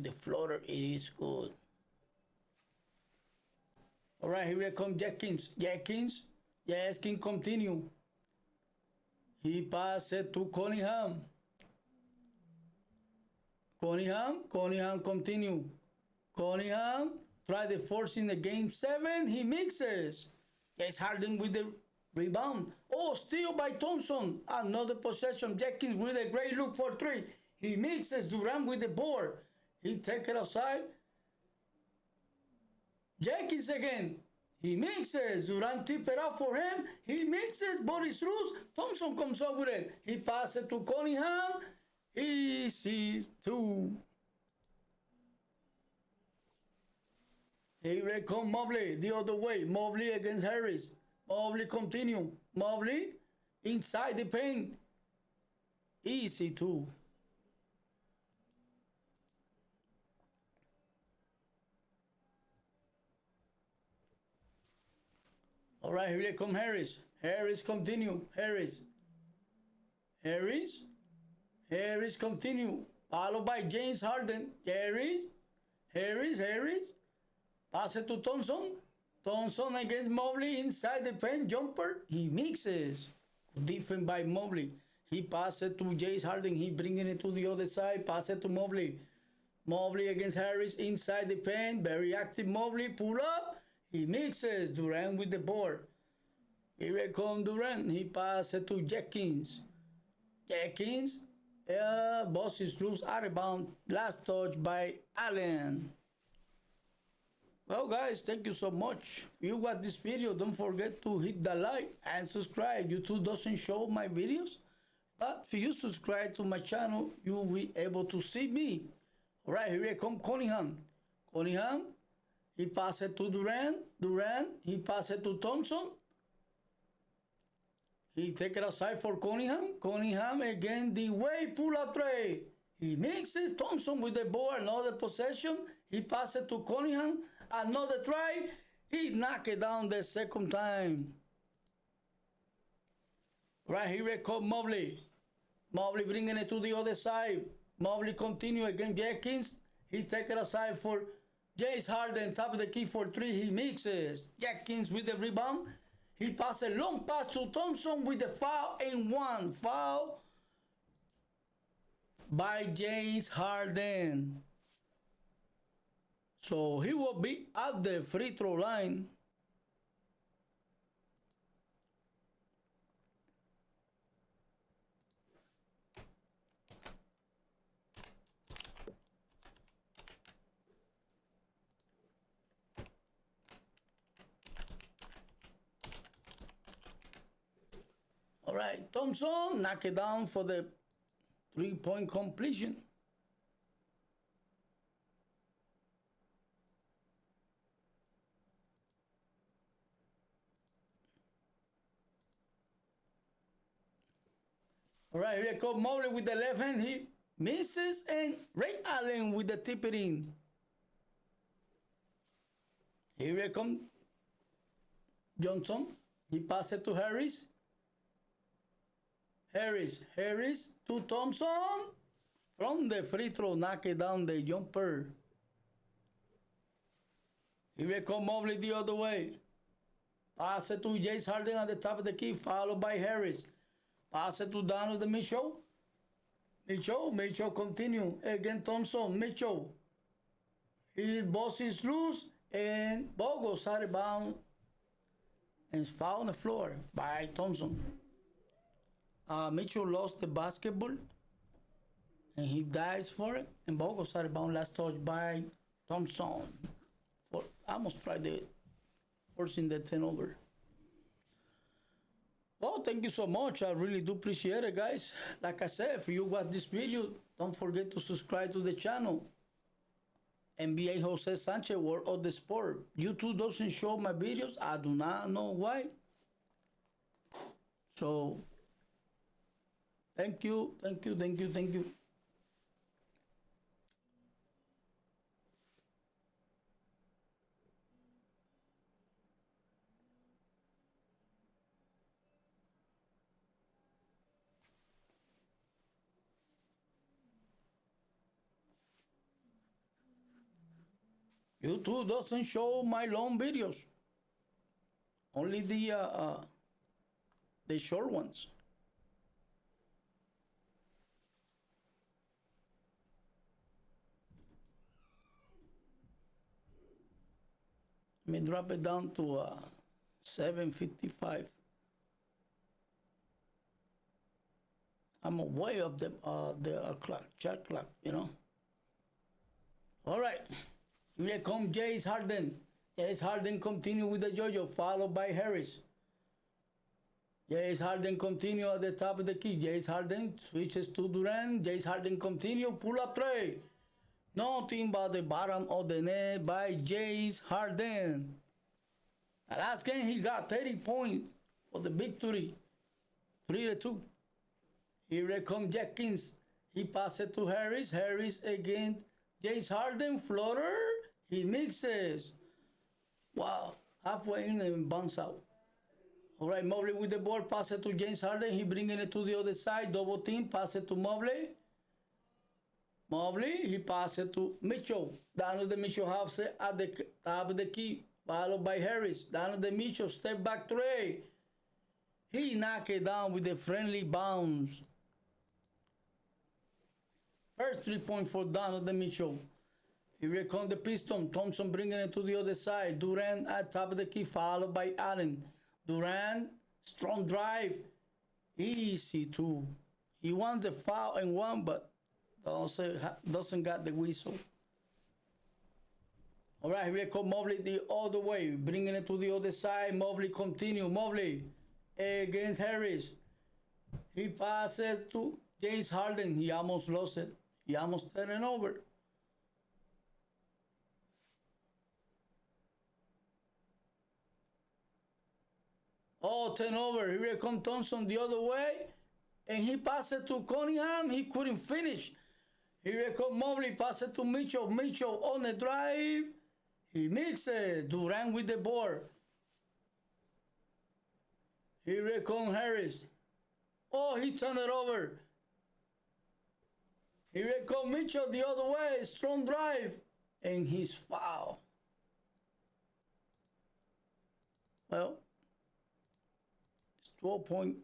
The floater, it is good. All right, here comes Jenkins. Jenkins continue. He passed it to Cunningham. Cunningham continue. Cunningham try the force in the game 7. He mixes. James Harden with the rebound. Oh, steal by Thompson. Another possession. Jenkins with a great look for 3. He mixes. Durant with the board. He take it outside. Jenkins again. He mixes. Durant tip it out for him. He mixes. Body loose. Thompson comes up with it. He passes to Cunningham. Easy 2. Here comes Mobley the other way. Mobley against Harris. Mobley continue. Mobley inside the paint. Easy 2. All right, here come Harris. Harris continue. Harris continue. Followed by James Harden. Harris. Pass it to Thompson. Thompson against Mobley inside the paint. Jumper. He mixes. Defense by Mobley. He passes it to James Harden. He bringing it to the other side. Pass it to Mobley. Mobley against Harris inside the paint. Very active Mobley. Pull up. He mixes. Durant with the board. Here comes Durant. He passes it to Jenkins. Boss is loose out of bounds. Last touch by Allen. Well, guys, thank you so much. If you watch this video, don't forget to hit the like and subscribe. YouTube doesn't show my videos, but if you subscribe to my channel, you will be able to see me. All right, here comes Cunningham. He passes it to Durant. He passes it to Thompson. He take it outside for Cunningham again the way pull-up tray. He mixes. Thompson with the ball. Another possession. He passes to Cunningham. Another try. He knocked it down the second time. Right here comes Mobley. Mobley bringing it to the other side. Mobley continue against Jenkins. He take it aside for James Harden. Top of the key for 3. He mixes. Jenkins with the rebound. He passes a long pass to Thompson with the foul and 1. Foul by James Harden. So he will be at the free throw line. All right, Thompson knock it down for the 3-point completion. All right, here comes Mobley with the left hand. He misses, and Ray Allen with the tip it in. Here comes Johnson. He passes to Harris. Harris to Thompson. From the free throw, knock it down the jumper. Here comes Mobley the other way. Pass it to James Harden at the top of the key, followed by Harris. Pass it to Donovan Mitchell. Mitchell continue. Again Thompson. Mitchell. His boss is loose, and ball goes out of bounds and is fouled on the floor by Thompson. Mitchell lost the basketball, and he dives for it, and ball goes out of bounds. Last touch by Thompson. Almost tried the forcing the turnover. Well, thank you so much. I really do appreciate it, guys. Like I said, if you watch this video, don't forget to subscribe to the channel. NBA Jose Sanchez, World of the Sport. YouTube doesn't show my videos. I do not know why. So, thank you. YouTube doesn't show my long videos. Only the short ones. Let me drop it down to 7:55. I'm way up the clock, shot clock, you know. All right. Here comes James Harden. James Harden continue with the yo-yo, followed by Harris. James Harden continue at the top of the key. James Harden switches to Durant. James Harden continue, pull up three. Nothing but the bottom of the net by James Harden. The last game he got 30 points for the victory. 3-2. Here comes Jenkins. He passes to Harris. Harris against James Harden. Floater. He mixes. Wow. Halfway in and bounce out. All right, Mobley with the ball. Pass it to James Harden. He bringing it to the other side. Double team. Pass it to Mobley. Mobley. He passes it to Mitchell. Down to the Mitchell half set at the top of the key. Followed by Harris. Down to the Mitchell. Step back three. He knocked it down with a friendly bounce. First 3 point for Donovan Mitchell. Here comes the Pistons. Thompson bringing it to the other side. Durant at top of the key, followed by Allen. Durant, strong drive. Easy too. He wants the foul and one, but doesn't got the whistle. All right, here comes Mobley the other way. Bringing it to the other side. Mobley continue. Mobley against Harris. He passes to James Harden. He almost lost it. He almost turned it over. Oh, turnover. Here comes Thompson the other way. And he passed it to Cunningham. He couldn't finish. Here comes Mobley. Pass it to Mitchell. Mitchell on the drive. He mixes. Durant with the board. Here comes Harris. Oh, he turned it over. Here comes Mitchell the other way. Strong drive. And he's foul. Well, it's 12 point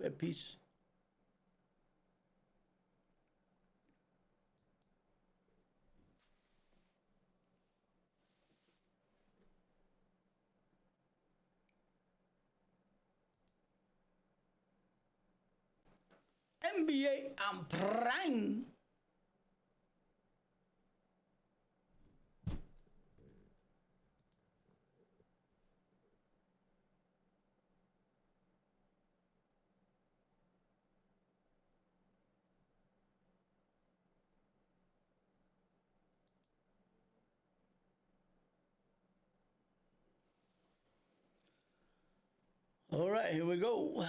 a piece. NBA and Prime. All right, here we go.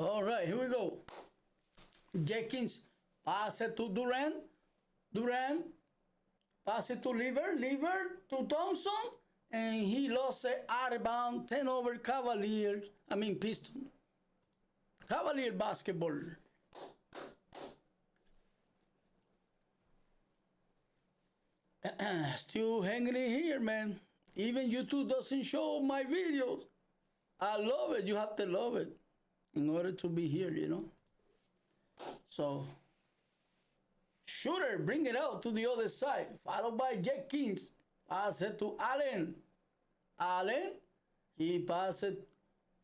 All right, here we go. Jenkins pass it to Durant. Durant pass it to Lever. Lever to Thompson. And he lost it out of bounds. 10 over Cavaliers. I mean Pistons. Cavalier basketball. Still hanging in here, man. Even YouTube doesn't show my videos. I love it. You have to love it in order to be here, you know. So, Shooter, bring it out to the other side. Followed by Jenkins. Pass it to Allen. Allen, he pass it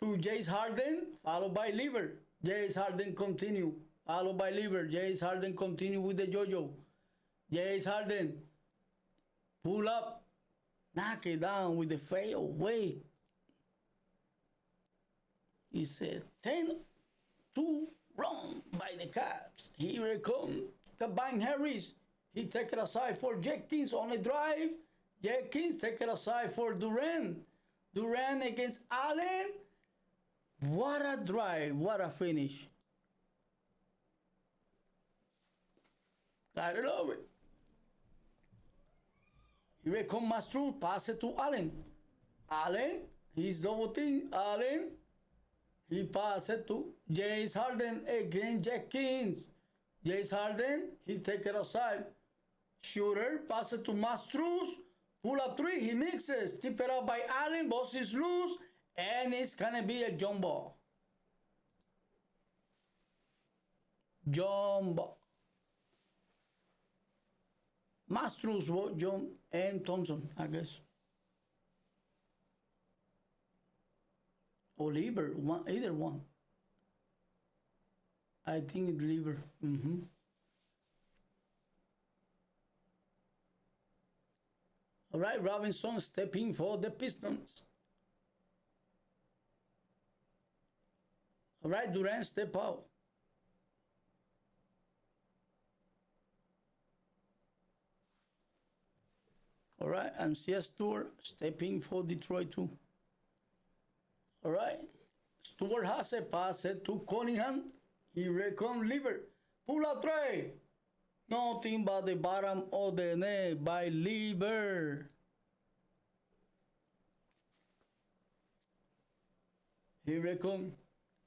to Jace Harden. Followed by Lever. Jace Harden continue. Followed by Lever. Jace Harden continue with the JoJo. Jace Harden. Pull up. Knock it down with the fadeaway. He said 10-2 run by the Cavs. Here it comes. Combine Harris. He take it aside for Jenkins on a drive. Jenkins take it aside for Durant. Durant against Allen. What a drive. What a finish. I love it. Here comes Mastro. Pass it to Allen. Allen. He's double team. Allen. He pass it to Jace Harden against Jenkins. Jace Harden. He take it aside. Shooter. Pass it to Mastruz. Pull up three. He mixes. Tip it out by Allen. Boss is loose. And it's going to be a jump ball. Jump ball. Mastruz, John, and Thompson, I guess. Or Lieber, either one. I think it's Lieber. All right, Robinson stepping for the Pistons. All right, Durant step out. All right, and CS Stewart stepping for Detroit too. All right, Stewart has a pass to Cunningham. He reckon Lever. Pull out tray. Nothing but the bottom of the net by Lever. Here reckon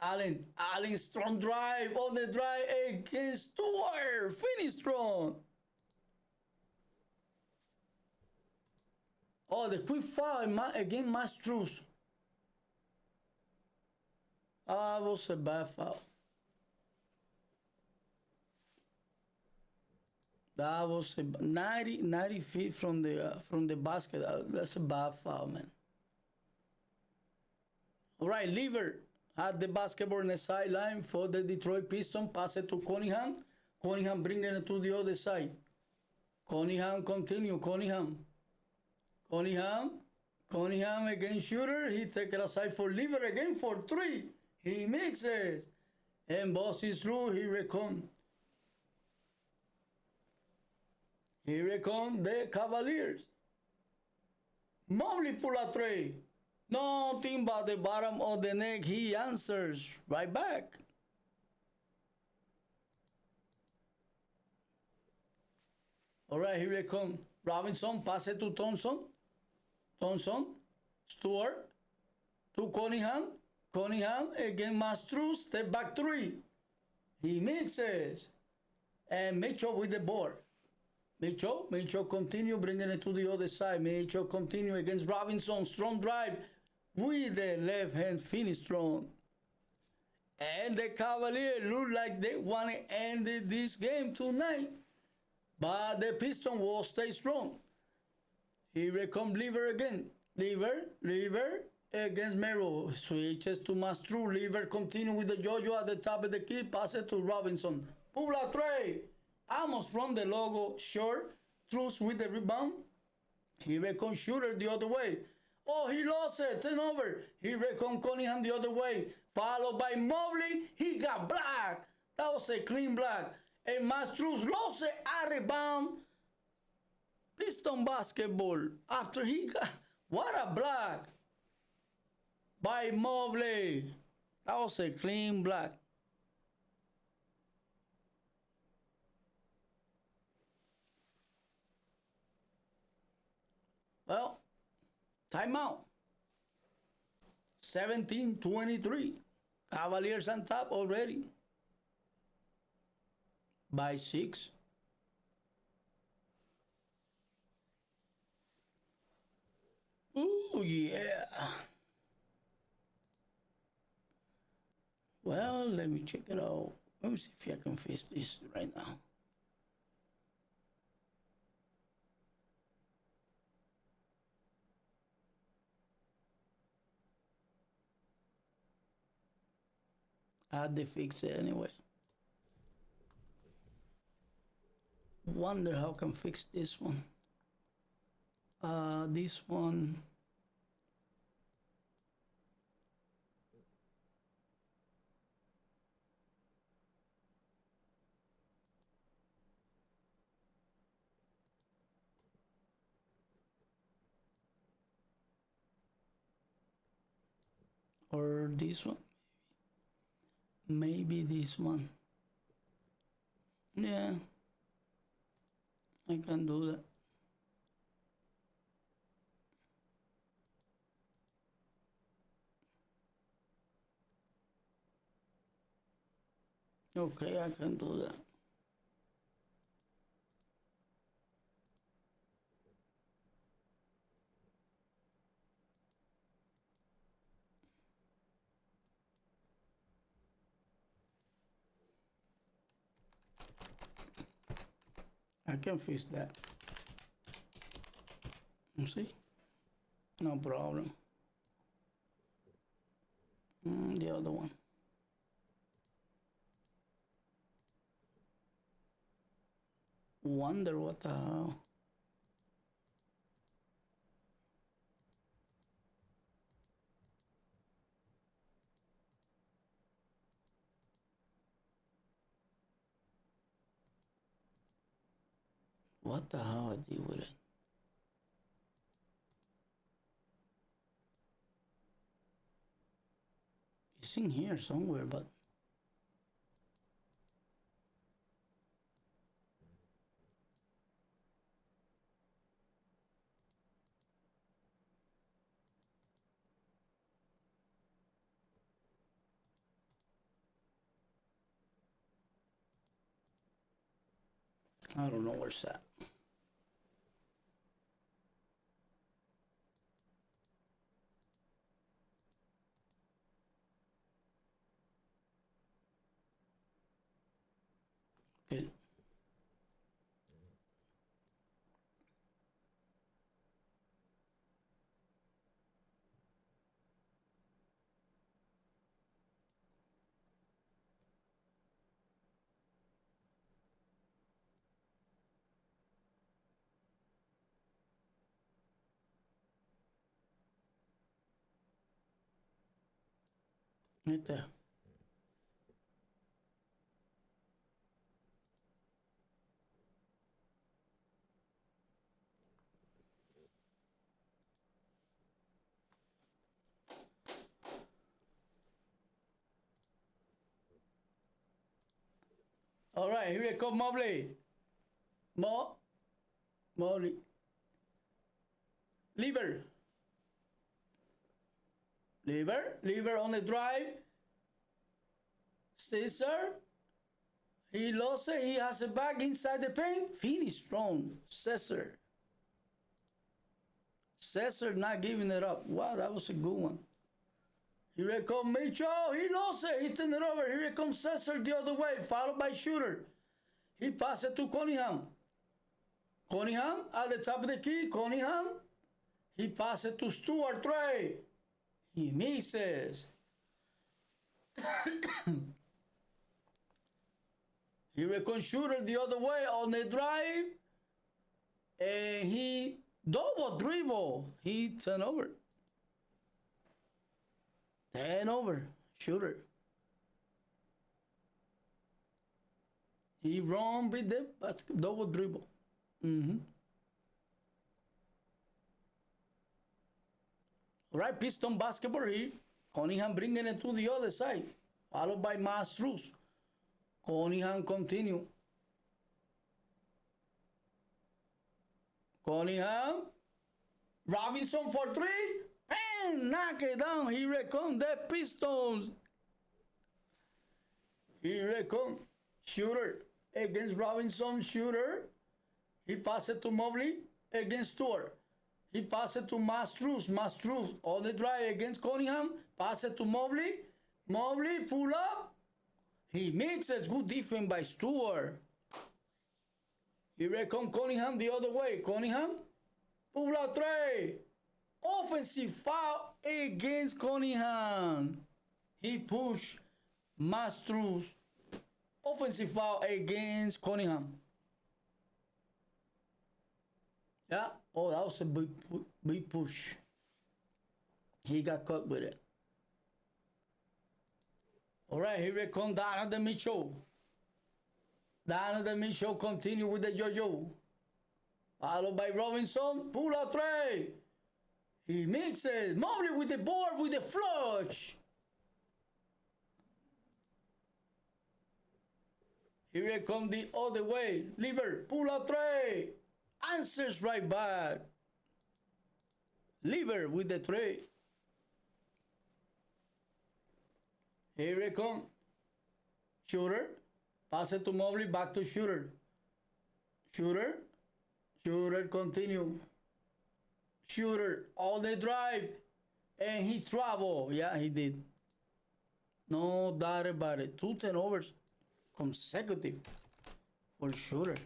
Allen. Allen strong drive on the drive against Stewart. Finish strong. Oh, the quick foul against Mastruz. That was a bad foul. That was a 90 feet from the basket. That's a bad foul, man. All right, Lever had the basketball on the sideline for the Detroit Pistons. Pass it to Cunningham. Cunningham bringing it to the other side. Cunningham continue. Cunningham against Shooter. He take it aside for Lever again for three. He mixes. And boss is through. Here it comes. Here it comes the Cavaliers. Mobley pull a tray. Nothing but the bottom of the net. He answers right back. All right, here it comes. Robinson pass it to Thompson. Thompson, Stewart to Cunningham. Cunningham against Mastruz. Step back three. He mixes. And Mitchell with the board. Mitchell continue bringing it to the other side. Mitchell continue against Robinson. Strong drive with the left hand finish strong. And the Cavaliers look like they want to end this game tonight. But the Pistons will stay strong. Here comes Lever again. Lever against Mero. Switches to Mastruz. Lever continue with the JoJo at the top of the key. Pass it to Robinson. Pull a tray. Almost from the logo. Short. Truce with the rebound. Here comes Shooter the other way. Oh, he lost it. 10 over. Here comes Cunningham the other way. Followed by Mobley. He got black. That was a clean black. And Mastruz lost it at rebound. Piston basketball. After he got... What a block by Mobley. That was a clean block. Well, timeout. 17-23. Cavaliers on top already. By 6. Ooh, yeah. Well, let me check it out. Let me see if I can fix this right now. I had to fix it anyway. Wonder how I can fix this one. This one. Or this one. Maybe this one. Yeah, I can do that. Okay, I can do that. I can fix that. You see? No problem. The other one. Wonder what the hell. What the hell I did with it? It's in here somewhere, but I don't know where's that. Okay. Right there. All right, here we come, Mobley. Mobley. Lever on the drive. Caesar. He lost it. He has it back inside the paint. Finish strong. Caesar not giving it up. Wow, that was a good one. Here comes Mitchell. He lost it. He turned it over. Here comes Caesar the other way, followed by Shooter. He passed it to Cunningham. Cunningham at the top of the key. Cunningham. He passed it to Stewart Trey. He misses. Here comes Shooter the other way on the drive. And he double dribble. He turned over. 10 over. Shooter. He run with the double dribble. All right, Piston basketball here. Cunningham bringing it to the other side. Followed by Mastruz. Cunningham continue. Cunningham Robinson for three. Bang! Knock it down. Here come the Pistons. Here come. Shooter against Robinson. Shooter. He passed it to Mobley against Stewart. He passed it to Mastruz. Mastruz on the drive against Cunningham. Pass it to Mobley. Mobley pull up. He mixes. Good defense by Stewart. Here comes Cunningham the other way. Cunningham. Pull out three. Offensive foul against Cunningham. He pushed Mastruz. Offensive foul against Cunningham. Yeah. Oh, that was a big push. He got caught with it. All right, here we come Donovan Mitchell. Donovan Mitchell continue with the yo-yo. Followed by Robinson. Pull out three. He mixes. Mobley with the board with the flush. Here it come the other way. Lever. Pull out three. Answers right back. Lever with the three. Here it come. Shooter. Pass it to Mobley. Back to Shooter. Shooter. Shooter continue. Shooter on the drive. And he traveled. Yeah, he did. No doubt about it. 2 turnovers consecutive for Shooter.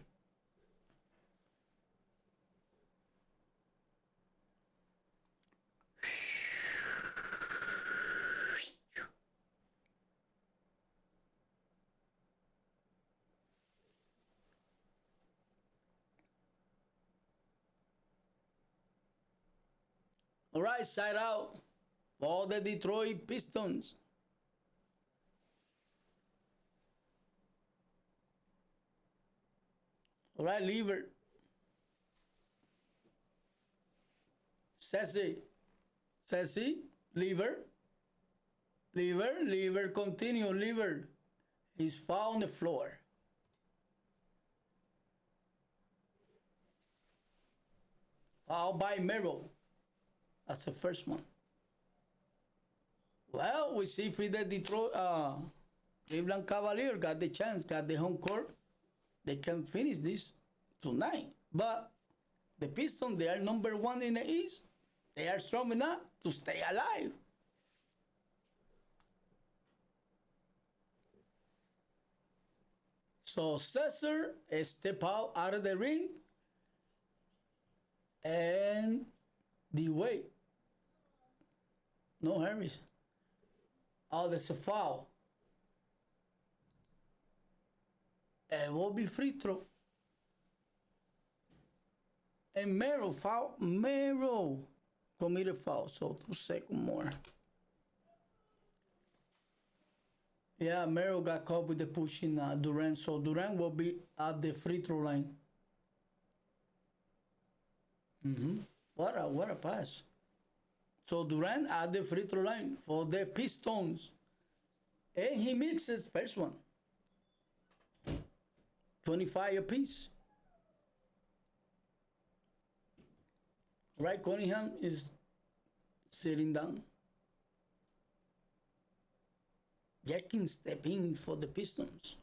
All right, side out for the Detroit Pistons. All right, lever. Sassy, lever. Lever, continue, lever. He's foul on the floor. Foul by Merrill. That's the first one. Well, we see if the Detroit, Cleveland Cavaliers got the chance, got the home court. They can finish this tonight. But the Pistons, they are number 1 in the East. They are strong enough to stay alive. So Cesar step out of the ring. And the way. No Harris. Oh, there's a foul. It will be free throw. And Merrill foul. Merrill committed foul. So 2 seconds more. Yeah, Merrill got caught with the pushing Durant. So Durant will be at the free throw line. What a pass. So Durant at the free throw line for the Pistons. And he mixes first one. 25 apiece. Right, Cunningham is sitting down. Jenkins step in for the Pistons.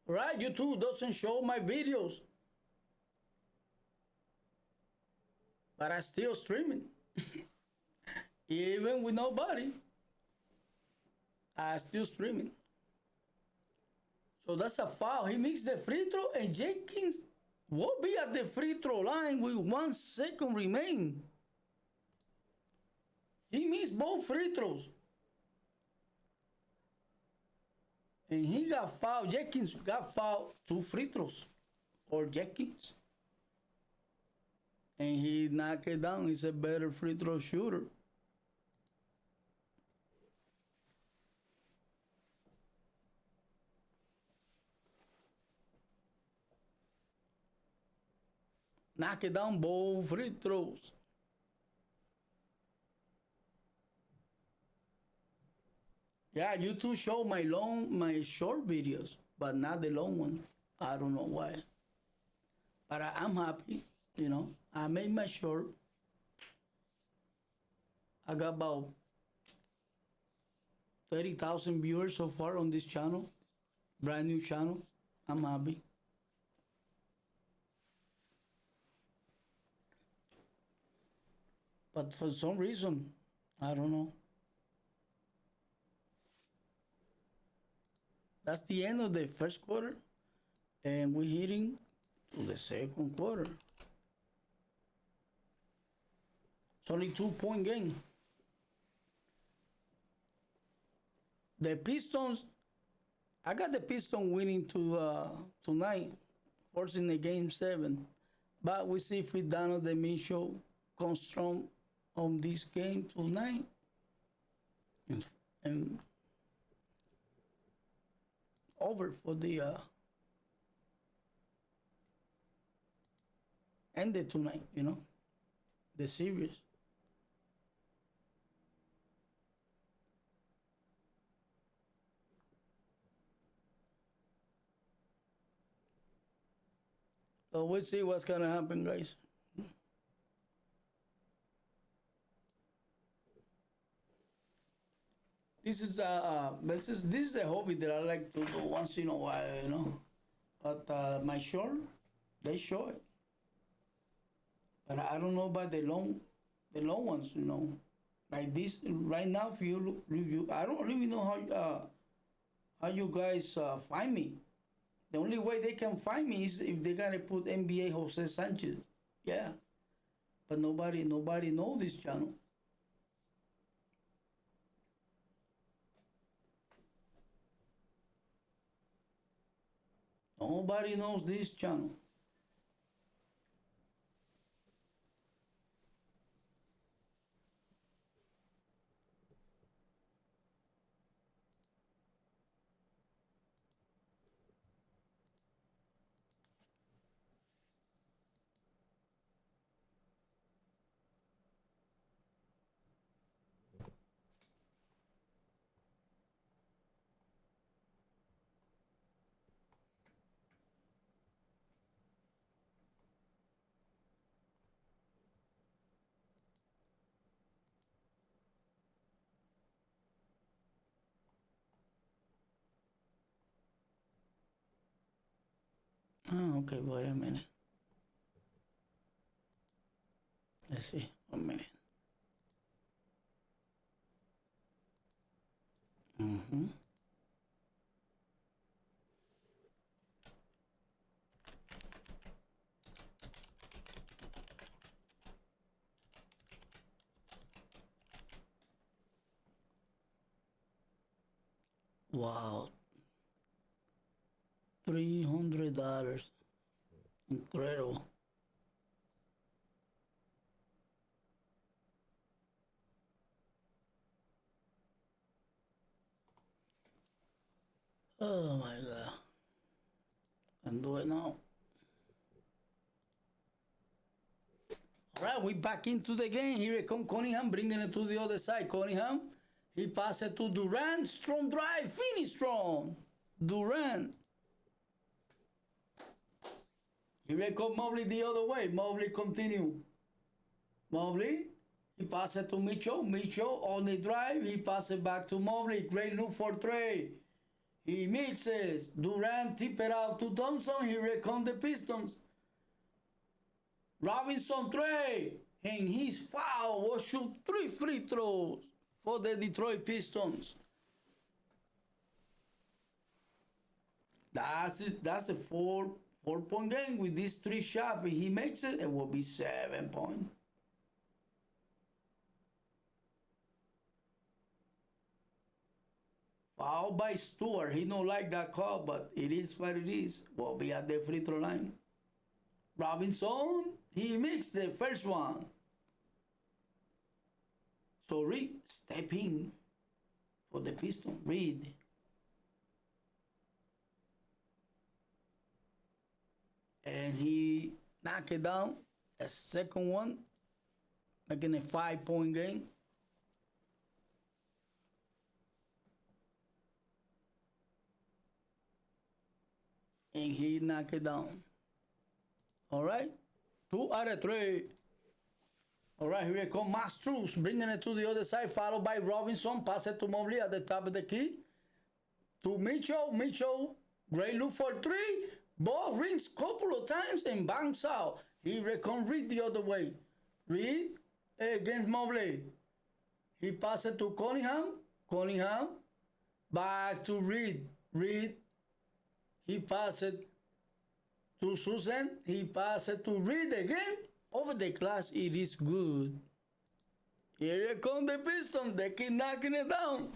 Right, YouTube doesn't show my videos. But I still streaming. Even with nobody. I still streaming. So that's a foul. He makes the free throw and Jenkins will be at the free throw line with 1 second remain. He missed both free throws. And he got fouled. Jenkins got fouled 2 free throws for Jenkins. And he knocked it down. He's a better free throw shooter. knock it down both free throws. Yeah, YouTube show my short videos, but not the long one. I don't know why. But I'm happy, you know. I made my short. I got about 30,000 viewers so far on this channel. Brand new channel. I'm happy. But for some reason, I don't know. That's the end of the first quarter. And we're heading to the second quarter. It's only 2-point game. The Pistons, I got the Pistons winning tonight, forcing the game 7. But we see if Donovan Mitchell comes strong on this game tonight. And over for the ended tonight, you know, the series. So we'll see what's gonna happen, guys. This is a hobby that I like to do once in a while, you know. But my short, they show it. But I don't know about the long ones, you know. Like this right now, if you look, I don't really know how you guys find me. The only way they can find me is if they gotta put NBA Jose Sanchez. Yeah. But nobody know this channel. Nobody knows this channel. Oh, okay, wait a minute. Let's see, 1 minute. Mm-hmm. Wow. $300. Incredible. Oh my God. Can do it now. All right, we back into the game. Here comes Cunningham, bringing it to the other side. Cunningham, he passes it to Durant. Strong drive, finish strong. Durant. Here comes Mobley the other way. Mobley continue. Mobley, he passes it to Mitchell. Mitchell on the drive, he passes it back to Mobley. Great look for Trey. He mixes. Durant tip it out to Thompson. Here come the Pistons. Robinson Trey. And his foul will shoot 3 free throws for the Detroit Pistons. That's a four-point game with these 3 shots. If he makes it, it will be 7 points. Foul by Stewart. He don't like that call, but it is what it is. Will be at the free throw line. Robinson, he mixed the first one. So Reed step in for the Pistons. Reed. And he knocked it down A second one, making a 5-point game. And he knocked it down. All right, 2 out of 3. All right, here it comes Mastruz, bringing it to the other side, followed by Robinson. Pass it to Mobley at the top of the key. To Mitchell. Mitchell, great look for 3. Ball rings couple of times and bounce out. Here it comes Reed the other way. Reed against Mobley. He passes it to Cunningham. Cunningham, back to Reed. Reed, he passes it to Susan. He passes it to Reed again. Over the glass, it is good. Here come the Pistons. They keep knocking it down.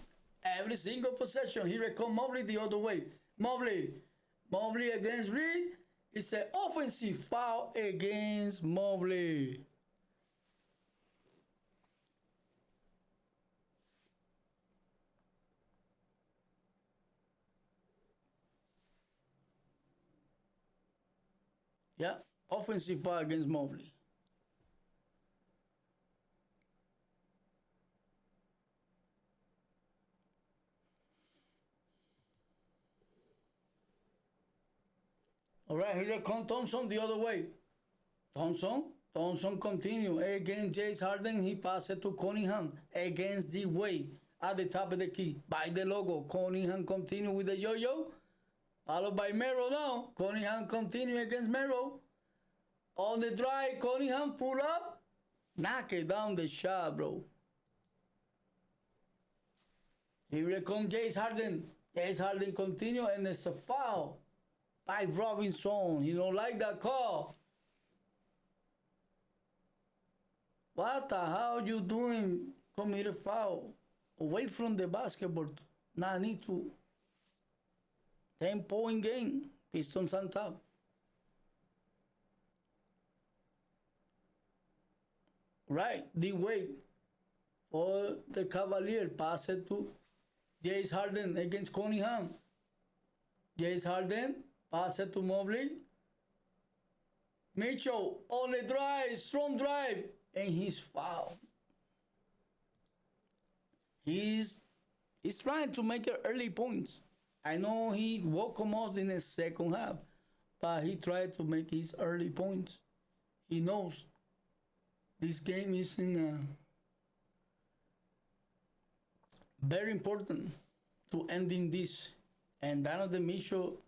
Every single possession. Here come Mobley the other way. Mobley against Reed. It's an offensive foul against Mobley. Yeah, offensive foul against Mobley. All right, here comes Thompson the other way. Thompson continue against James Harden. He passes it to Cunningham against the way at the top of the key by the logo. Cunningham continue with the yo-yo, followed by Merrill now. Cunningham continue against Merrill. On the drive, Cunningham pull up, knock it down the shot, bro. Here comes James Harden. James Harden continue, and it's a foul by Robinson. He don't like that call. What the hell you doing? Commit a foul away from the basketball. Now need to 10-point game. Pistons on top. Right, the way for the Cavaliers. Pass it to James Harden against Cunningham. James Harden, pass it to Mobley. Mitchell on the drive, strong drive, and he's fouled. He's trying to make it early points. I know he woke him up in the second half, but he tried to make his early points. He knows this game is very important to ending this. And Donovan Mitchell,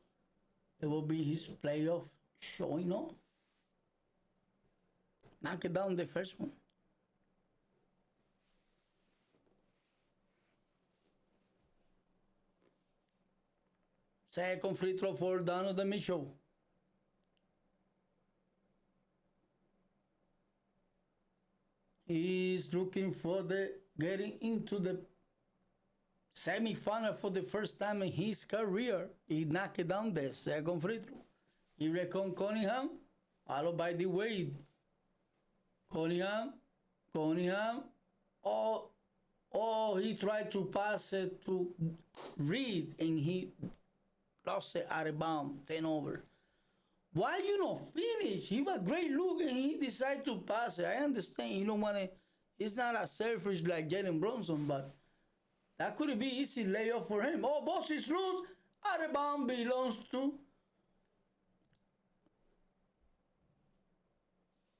it will be his playoff showing up. Knock it down the first one. Second free throw for Donovan Mitchell. He's looking for getting into the semi-final for the first time in his career. He knocked down the second free throw. Here comes Cunningham, followed by the Wade. Cunningham. He tried to pass it to Reed, and he lost it out of bounds, 10 over. Why you not finish? He was great look, and he decided to pass it. I understand you don't want to. It's not as selfish like Jalen Brunson, but that could be easy layup for him. Oh, boss is loose. Out of bounds belongs to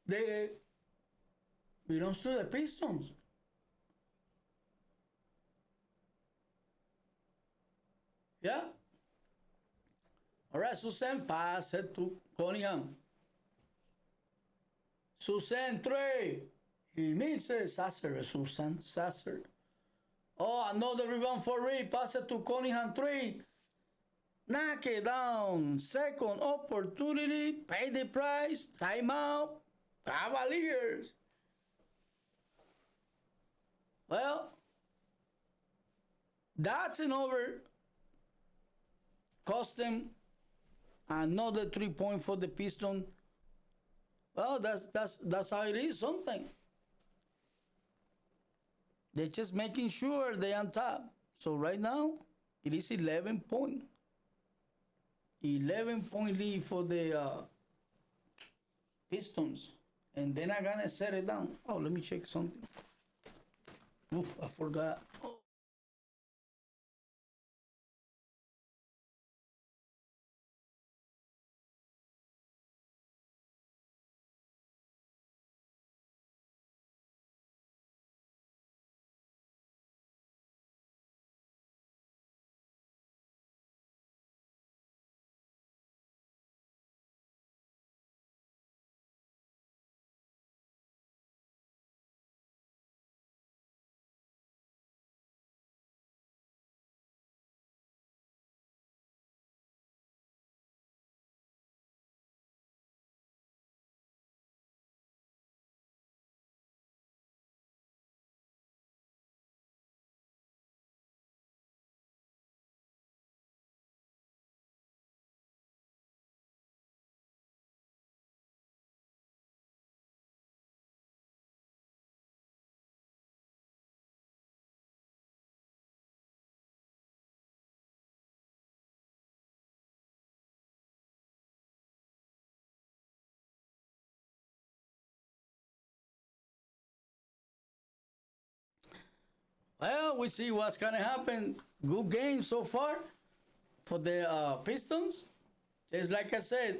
the Pistons. Yeah. All right, Susan, pass it to Cunningham. Susan, 3. He misses. Sasser. Oh, another rebound for Reed. Pass it to Cunningham, 3. Knock it down. Second opportunity. Pay the price. Timeout. Cavaliers. Well, that's an over. Cost them another 3-point for the Pistons. Well, that's how it is sometimes. They're just making sure they're on top. So right now, it is 11 point. 11-point lead for the Pistons. And then I'm gonna set it down. Oh, let me check something. Oof, I forgot. Oh. Well, we see what's gonna happen. Good game so far for the Pistons. Just like I said,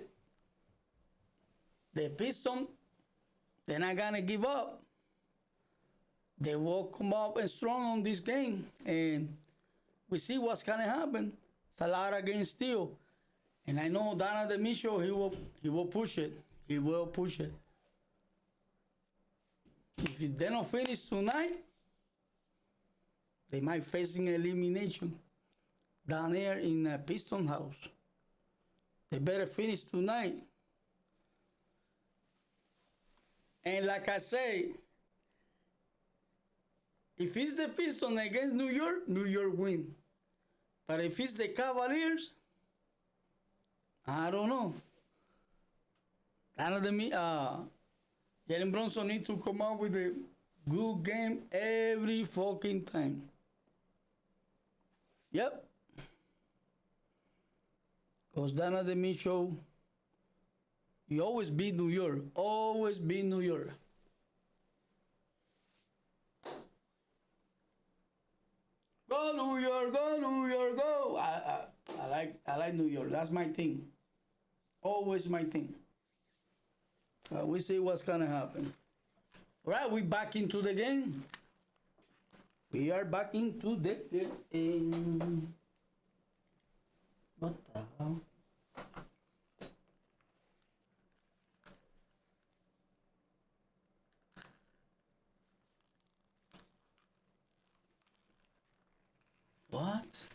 the Pistons, they're not gonna give up. They will come up and strong on this game, and we see what's gonna happen. It's a lot against steal, and I know Donovan Mitchell, he will push it. He will push it. If they don't finish tonight, they might facing elimination down there in the Piston house. They better finish tonight. And like I say, if it's the Pistons against New York win. But if it's the Cavaliers, I don't know. Jalen Brunson needs to come out with a good game every fucking time. Yep. Because Donovan Mitchell, you always beat New York. Always beat New York. Go New York, go New York, go! I like New York. That's my thing. Always my thing. We see what's gonna happen. All right, we back into the game. We are back into the game. What the hell? What?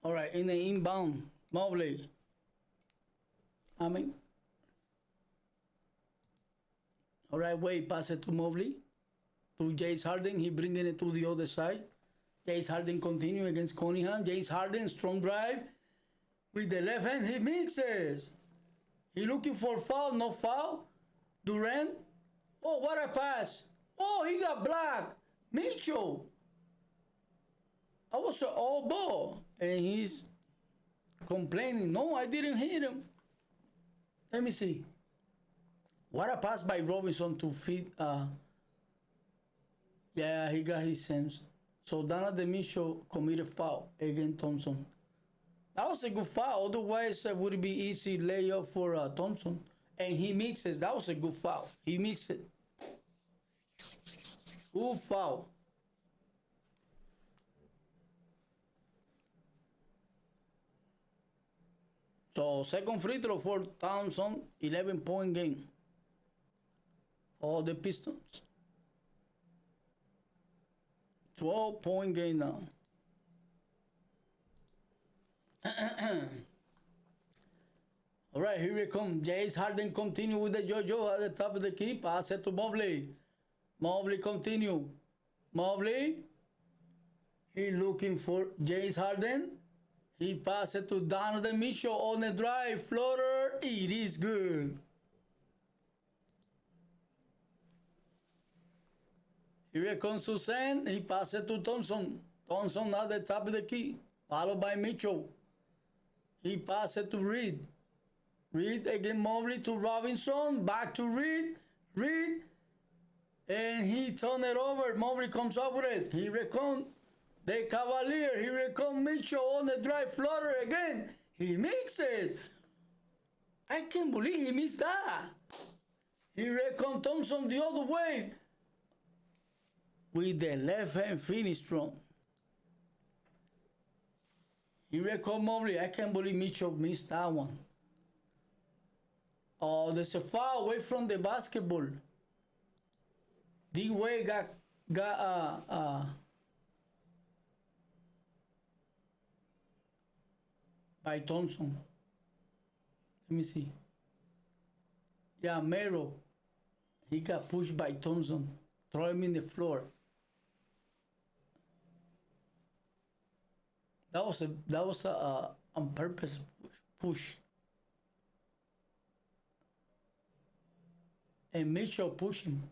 All right, in the inbound, Mobley. All right, wait, pass it to Mobley. To James Harden, he bringing it to the other side. James Harden continue against Cunningham. James Harden, strong drive. With the left hand, he mixes. He looking for foul, no foul. Durant. Oh, what a pass. Oh, he got blocked. Mitchell. I was an all ball. And he's complaining. No, I didn't hit him. Let me see. What a pass by Robinson to feed. Yeah, he got his sense. So Donovan Mitchell committed foul against Thompson. That was a good foul. Otherwise, it would be easy layup for Thompson. And he mixes. That was a good foul. He mixed it. Good foul. So second free throw for Thompson, 11-point game. All the Pistons. 12-point game now. All right, here we come. James Harden continue with the JoJo at the top of the key. Pass it to Mobley. Mobley continue. Mobley. He looking for James Harden. He passes it to Donovan Mitchell on the drive. Floater. It is good. Here comes Susan. He passes it to Thompson. Thompson at the top of the key. Followed by Mitchell. He passes it to Reed. Reed again, Mobley to Robinson, back to Reed, and he turned it over. Mobley comes up with it. He recon the Cavalier. He recon Mitchell on the drive flutter again. He mixes. I can't believe he missed that. He recon Thompson the other way with the left hand finish strong. He recon Mobley. I can't believe Mitchell missed that one. Oh, there's a foul away from the basketball. D-Way got by Thompson. Let me see. Yeah, Mero. He got pushed by Thompson. Throw him in the floor. That was a on purpose push. And Mitchell pushed him.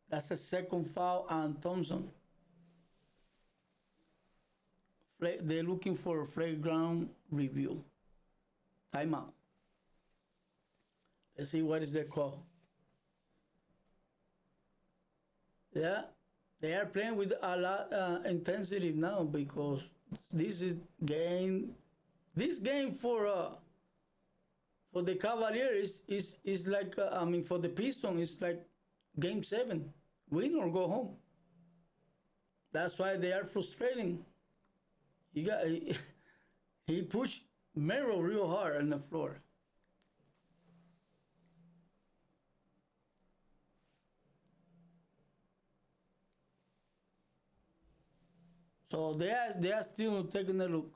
That's a second foul on Thompson. They're looking for a flagrant review. Timeout. Let's see what is the call. Yeah, they are playing with a lot intensity now because this is game. This game for the Cavaliers is like I mean for the Pistons it's like game 7, win or go home. That's why they are frustrating. He pushed Mero real hard on the floor. So they are still taking a look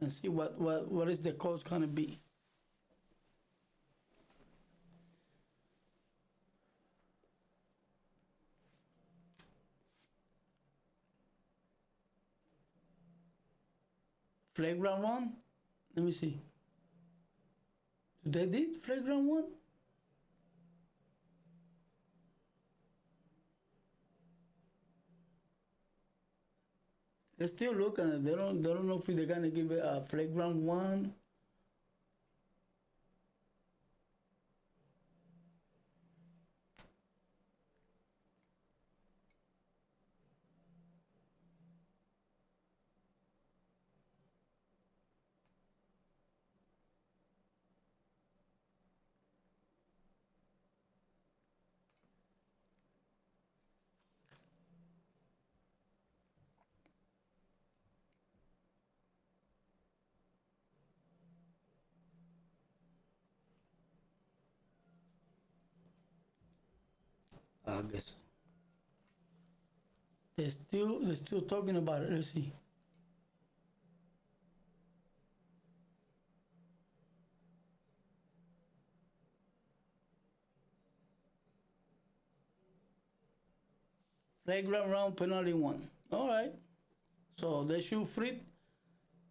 and see what is the cost gonna be. Flagrant one? Let me see. They did flagrant one? They still look at it. They don't know if they're gonna give it a flagrant one. I guess they're still talking about it. Let's see. Flagrant round penalty one. All right. So they shoot free.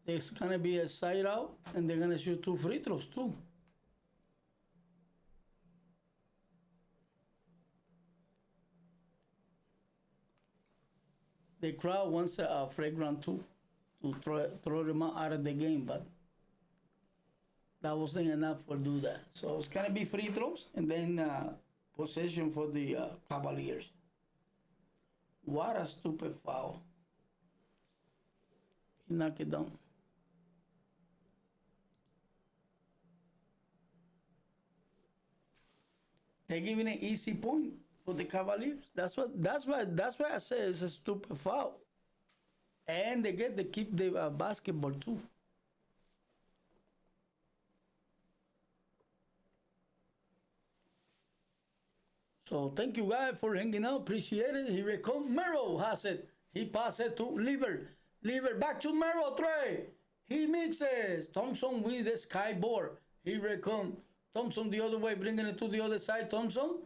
There's gonna be a side out, and they're gonna shoot 2 free throws too. The crowd wants a flagrant 2 to throw them out of the game, but that wasn't enough for do that. So it's gonna be free throws and then possession for the Cavaliers. What a stupid foul. He knocked it down. They're giving an easy point for the Cavaliers. That's why I say it's a stupid foul. And they get to keep the basketball too. So thank you guys for hanging out. Appreciate it. Here it comes. Mero has it. He passes it to Lever. Lever back to Mero. Trey. He mixes. Thompson with the skyboard. Here it comes. Thompson the other way, bringing it to the other side. Thompson.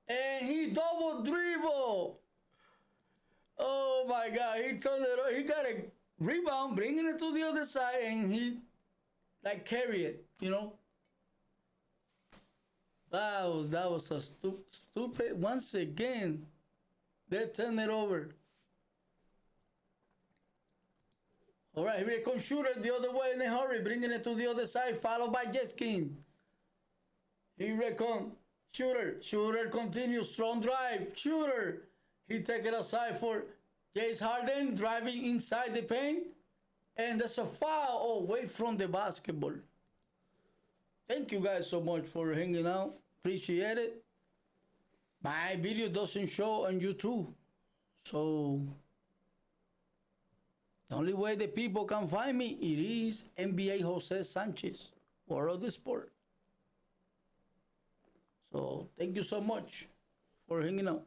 And he double dribble. Oh my God. He turned it. He got a rebound, bringing it to the other side, and he like carry it, you know. That was a stupid. Once again, they turned it over. All right, here comes Shooter the other way in a hurry, bringing it to the other side, followed by Jeskin. Here comes Shooter. Shooter continues, strong drive. Shooter. He take it aside for Jace Harden, driving inside the paint. And there's a foul away from the basketball. Thank you guys so much for hanging out. Appreciate it. My video doesn't show on YouTube. So the only way the people can find me, it is NBA Jose Sanchez, World of the Sport. So thank you so much for hanging out.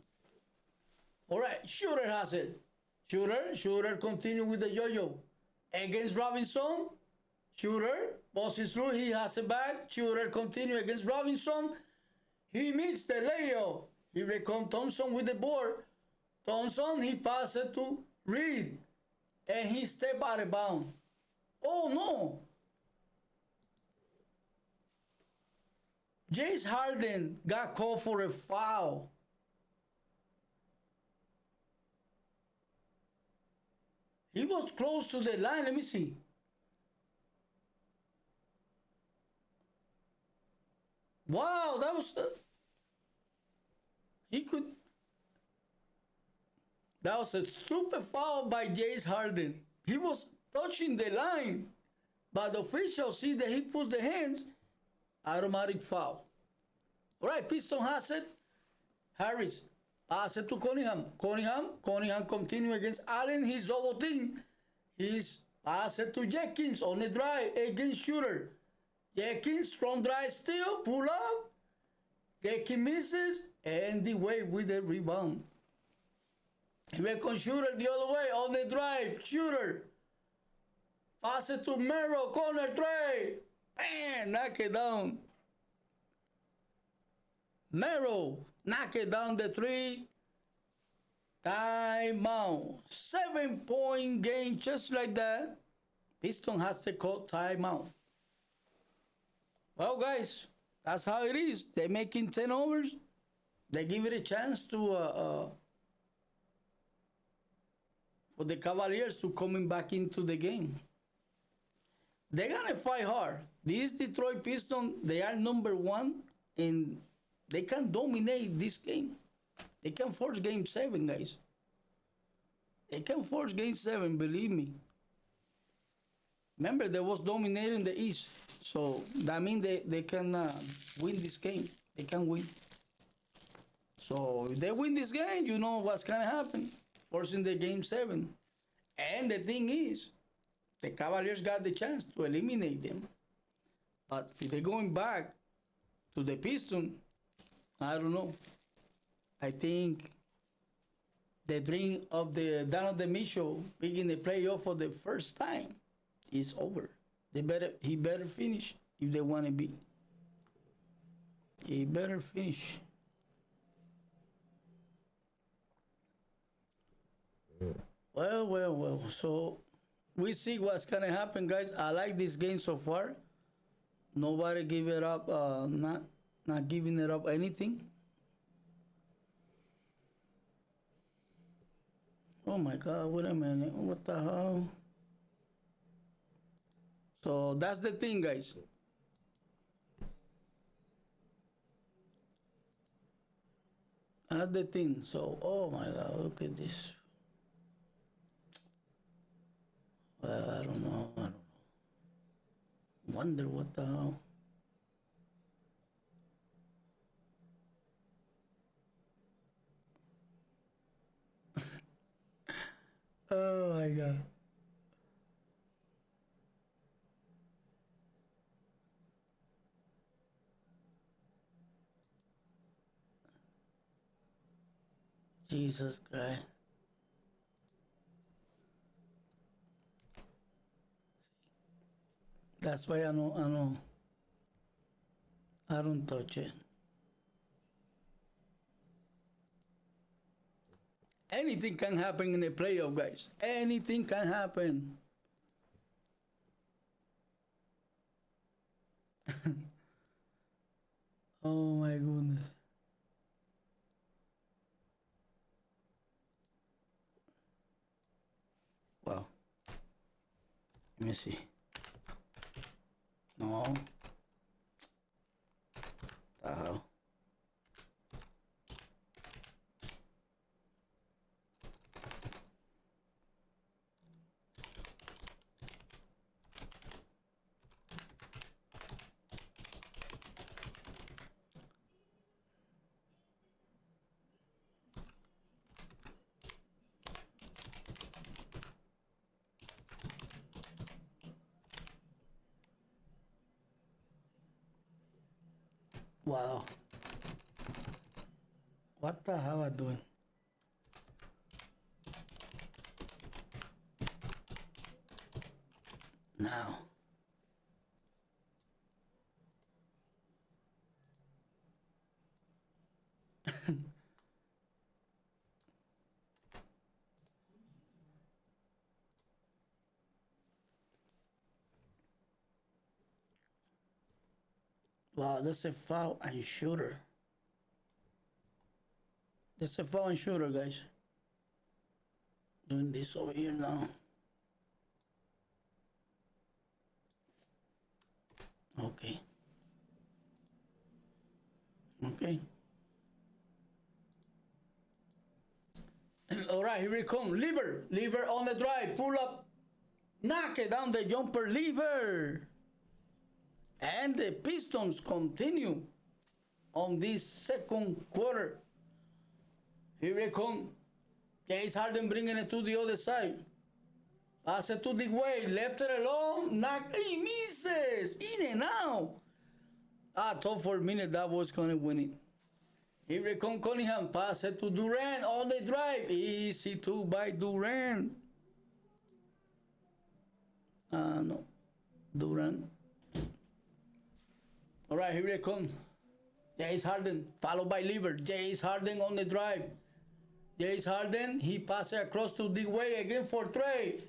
All right, Shooter has it. Shooter continue with the yo-yo. Against Robinson, Shooter bosses through, he has it back. Shooter continue against Robinson. He makes the layup. Here comes Thompson with the board. Thompson, he passes it to Reed. And he step out of bounds. Oh no. Jace Harden got called for a foul. He was close to the line. Let me see. Wow, that was... That was a stupid foul by Jace Harden. He was touching the line. But the official see that he puts the hands. Automatic foul. All right, Piston has it. Harris. Pass it to Cunningham. Cunningham continue against Allen. He's double team. He's pass it to Jenkins on the drive against Shooter. Jenkins, strong drive still. Pull up. Jenkins misses. And the way with the rebound. Here comes Shooter the other way on the drive. Shooter. Pass it to Merrill. Corner tray. Bam! Knock it down. Merrill. Knock it down the three. Timeout. 7-point game just like that. Piston has to call timeout. Well, guys, that's how it is. They're making 10 overs. They give it a chance to for the Cavaliers to coming back into the game. They're gonna fight hard. These Detroit Pistons, they are number one, and they can dominate this game. They can force game 7, guys. They can force game 7, believe me. Remember, they was dominating the East. So that means they can win this game. They can win. So if they win this game, you know what's gonna happen. Forcing the game 7. And the thing is, the Cavaliers got the chance to eliminate them. But if they're going back to the Pistons, I don't know. I think the dream of the Donovan Mitchell being the playoff for the first time is over. He better finish if they want to be. He better finish. Well. So we see what's gonna happen, guys. I like this game so far. Nobody give it up. Not giving it up anything. Oh my God! Wait a minute. What the hell? So that's the thing, guys. That's the thing. So, oh my God! Look at this. Well, I don't know. Wonder what the hell. Oh my God. Jesus Christ. That's why I don't touch it. Anything can happen in a playoff, guys. Anything can happen. Oh my goodness. Wow. Let me see. No. Oh. Wow. What the hell am I doing? Now. Wow, that's a foul and shooter. That's a foul and shooter, guys. Doing this over here now. Okay. Okay. All right, here we come. Lever on the drive. Pull up. Knock it down the jumper. Lever. And the Pistons continue on this second quarter. Here we come. James Harden bringing it to the other side. Pass it to the way. Left it alone. Knock. He misses. In and out. I thought for a minute that was going to win it. Here we come Cunningham. Pass it to Durant on the drive. Easy to by Durant. No. Durant. All right, here we come. James Harden, followed by Lever. James Harden on the drive. James Harden, he passes across to the way again for Trey.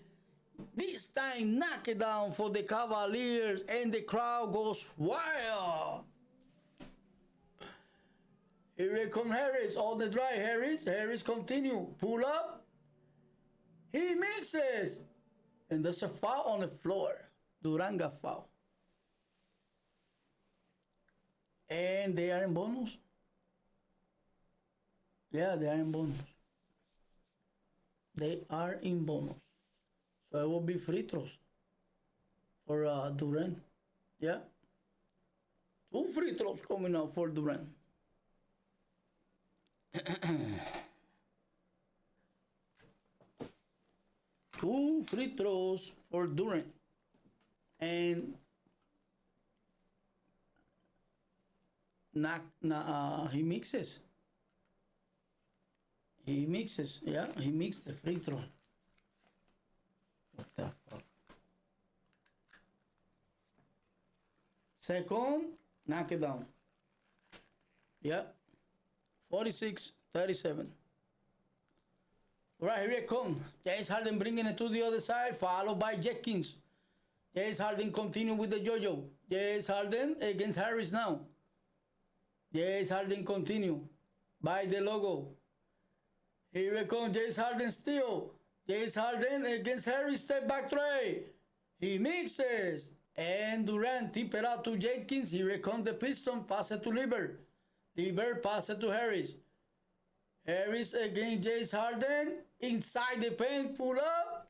This time, knock it down for the Cavaliers, and the crowd goes wild. Here we come Harris on the drive. Harris continue. Pull up. He mixes. And there's a foul on the floor. Durant got foul. And they are in bonus. Yeah, they are in bonus. They are in bonus. So it will be free throws for Durant. Yeah. 2 free throws coming out for Durant. 2 free throws for Durant. And he mixes. He mixes. Yeah, he mixed the free throw. What the fuck? Second, knock it down. Yeah. 46-37. Right, here it comes. James Harden bringing it to the other side, followed by Jenkins. James Harden continue with the yo-yo. James Harden against Harris now. James Harden continue by the logo. Here it comes. James Harden steal. James Harden against Harris, step back tray. He mixes. And Durant tip it out to Jenkins. Here comes the Pistons. Pass it to Lever. Lever pass it to Harris. Harris against James Harden. Inside the paint. Pull up.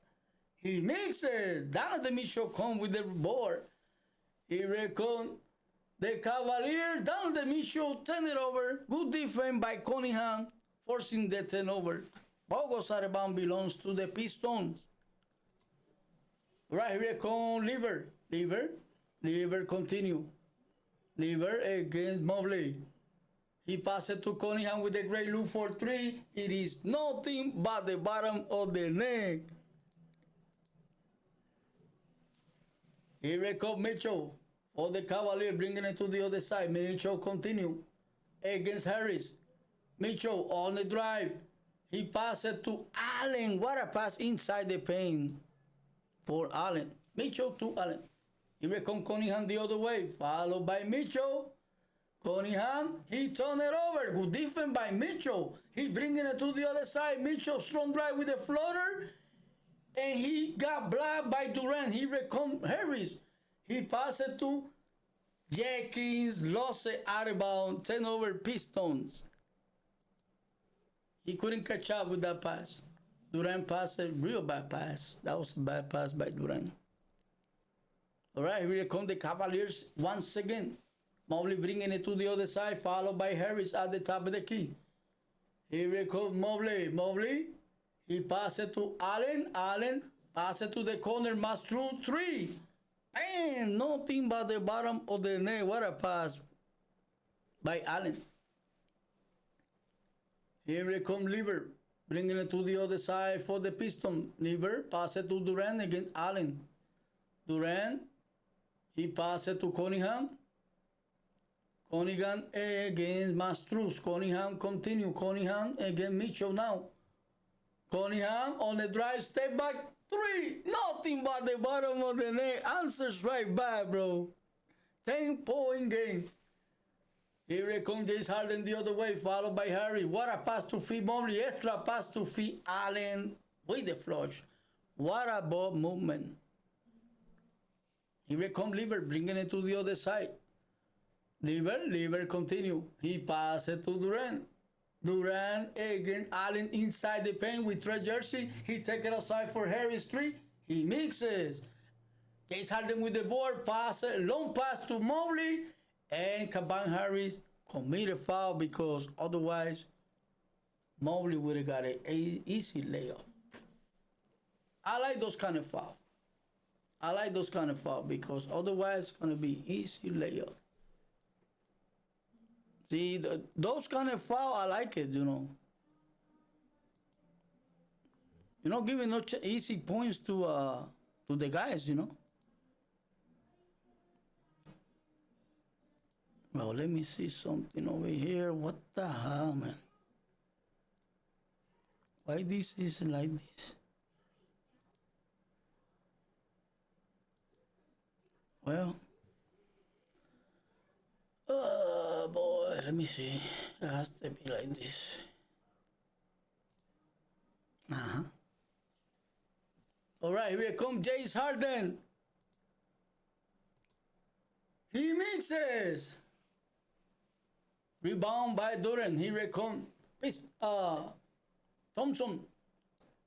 He mixes. Donovan Mitchell come with the board. Here comes the Cavaliers. Donovan Mitchell turn it over. Good defense by Cunningham. Forcing the turnover. Bogos rebound belongs to the Pistons. Right here comes Lever. Lever continue. Lever against Mobley. He passes to Cunningham with a great look for 3. It is nothing but the bottom of the net. Here comes Mitchell for the Cavaliers, bringing it to the other side. Mitchell continue against Harris. Mitchell on the drive. He passes to Allen. What a pass inside the paint for Allen. Mitchell to Allen. Here comes Cunningham the other way, followed by Mitchell. Cunningham, he turned it over. Good defense by Mitchell. He bringing it to the other side. Mitchell strong drive with a floater. and he got blocked by Durant. He recon Harris. He passed it to Jenkins, lost it out of bounds, turnover Pistons. He couldn't catch up with that pass. Durant passed a real bad pass. That was a bad pass by Durant. All right, here come the Cavaliers once again. Mobley bringing it to the other side, followed by Harris at the top of the key. Here comes Mobley. Mobley, he passed it to Allen. Allen passed it to the corner, Mastru, 3. Bam! Nothing but the bottom of the net. What a pass by Allen. Here comes Lever, bringing it to the other side for the Pistons. Lever, pass it to Durant against Allen. Durant, he passed it to Cunningham. Cunningham against Mastruz. Cunningham continue. Cunningham against Mitchell now. Cunningham on the drive, step back, 3. Nothing but the bottom of the net. Answers right back, bro. 10-point game. Here comes James Harden the other way, followed by Harry. What a pass to feed Mobley. Extra pass to feed Allen with the flush. What a ball movement. Here comes Lever, bringing it to the other side. Lever continue. He passed it to Durant. Durant against Allen inside the paint with red jersey. He take it outside for Harris 3. He mixes. James Harden with the board. Pass, long pass to Mobley. And Caban Harris committed foul because otherwise Mobley would have got an easy layup. I like those kind of fouls. I like those kind of fouls because otherwise it's going to be easy layup. See, those kind of fouls, I like it, you know. You know, giving no easy points to the guys, you know. Well, let me see something over here. What the hell, man? Why this is like this? Well, boy, let me see. It has to be like this. All right, here comes James Harden. He mixes. Rebound by Durant. Here comes Thompson.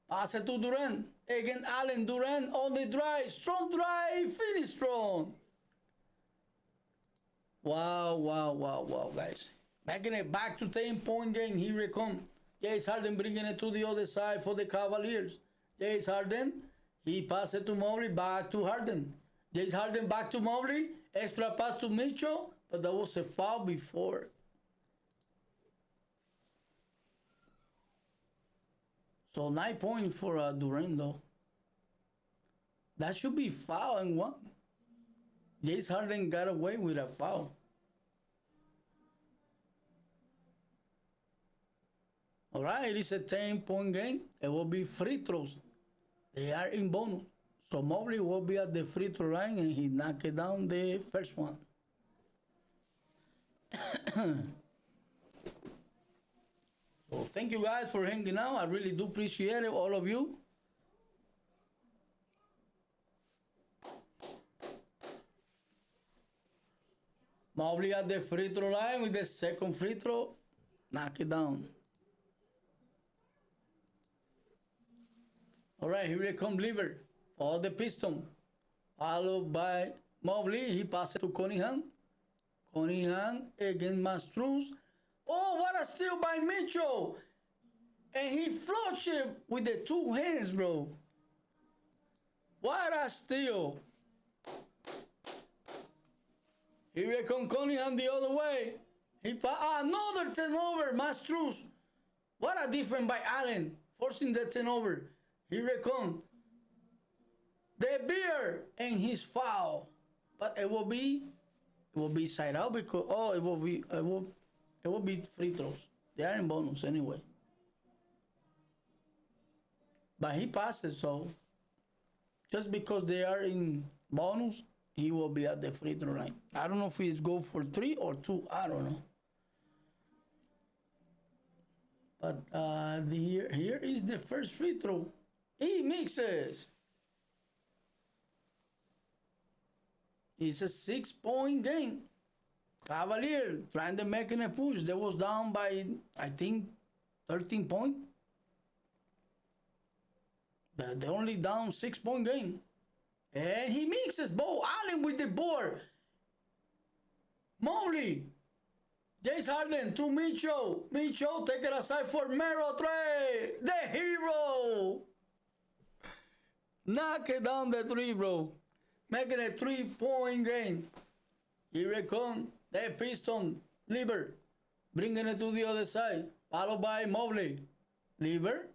Pass it to Durant. Again, Allen. Durant on the drive. Strong drive. Finish strong. Wow, guys. Making it back to 10-point game. Here it comes. James Harden bringing it to the other side for the Cavaliers. James Harden. He passed it to Mobley. Back to Harden. James Harden back to Mobley. Extra pass to Mitchell. But that was a foul before. So 9 points for Durant, though. That should be foul and 1. James Harden got away with a foul. All right, it is a 10-point game. It will be free throws. They are in bonus. So Mobley will be at the free throw line and he knocked down the first one. So thank you guys for hanging out. I really do appreciate it, all of you. Mobley at the free throw line with the second free throw. Knock it down. All right, here comes Lever for the Pistons. Followed by Mobley. He passed it to Cunningham. Cunningham against Mastruz. Oh, what a steal by Mitchell. And he flushed it with the 2 hands, bro. What a steal. Here comes Cunningham the other way. Another turnover, Mastruz. What a defense by Allen, forcing the turnover. Here it comes. The beer and his foul. But it will be side out because it will be free throws. They are in bonus anyway. But he passes, so just because they are in bonus, he will be at the free throw line. I don't know if he's go for 3 or 2. I don't know. But here is the first free throw. He mixes. It's a 6-point game. Cavaliers trying to make a push. They was down by, I think, 13 points. They're only down 6-point game. And he mixes. Bo Allen with the board. Mobley. James Harden to Mitchell. Mitchell take it aside for Mero Trey. The hero. Knock it down the three, bro. Making a 3-point game. Here it comes. The Pistons. Lever. Bringing it to the other side. Followed by Mobley. Lever.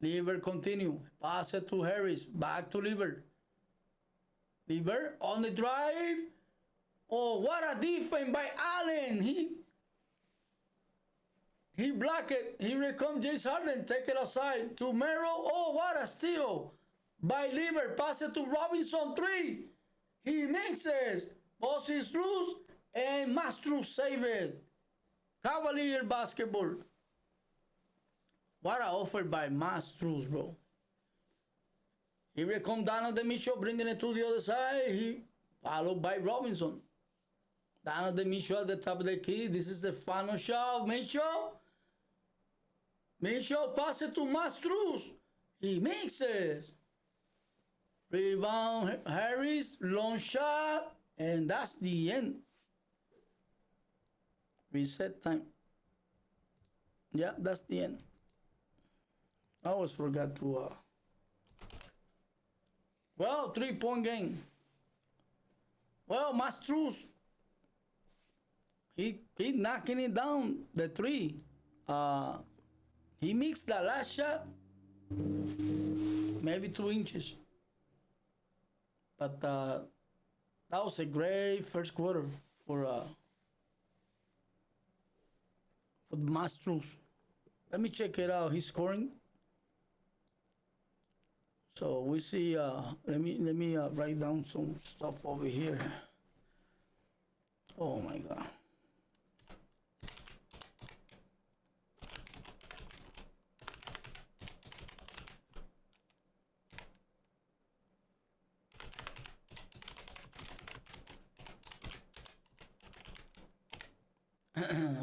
Lever continue. Pass it to Harris. Back to Lever. Lever on the drive. Oh, what a defense by Allen. He blocked it. Here it comes James Harden. Take it aside to Mero. Oh, what a steal by Lever. Pass it to Robinson. 3. He mixes. Boss is loose. And Mastro save it. Cavalier basketball. What a offer by Mastros, bro. Here it comes down the Mitchell, bringing it to the other side. He followed by Robinson. Down the Mitchell at the top of the key. This is the final shot. Mitchell. Mitchell pass it to Mastros. He mixes. Rebound Harris. Long shot. And that's the end. Reset time. Yeah, that's the end. I always forgot to well, 3-point game. Well, Mastros, he knocking it down the 3. He mixed the last shot, maybe 2 inches. But that was a great first quarter for the Mastros. Let me check it out. He's scoring. So we see. Let me write down some stuff over here. Oh my God.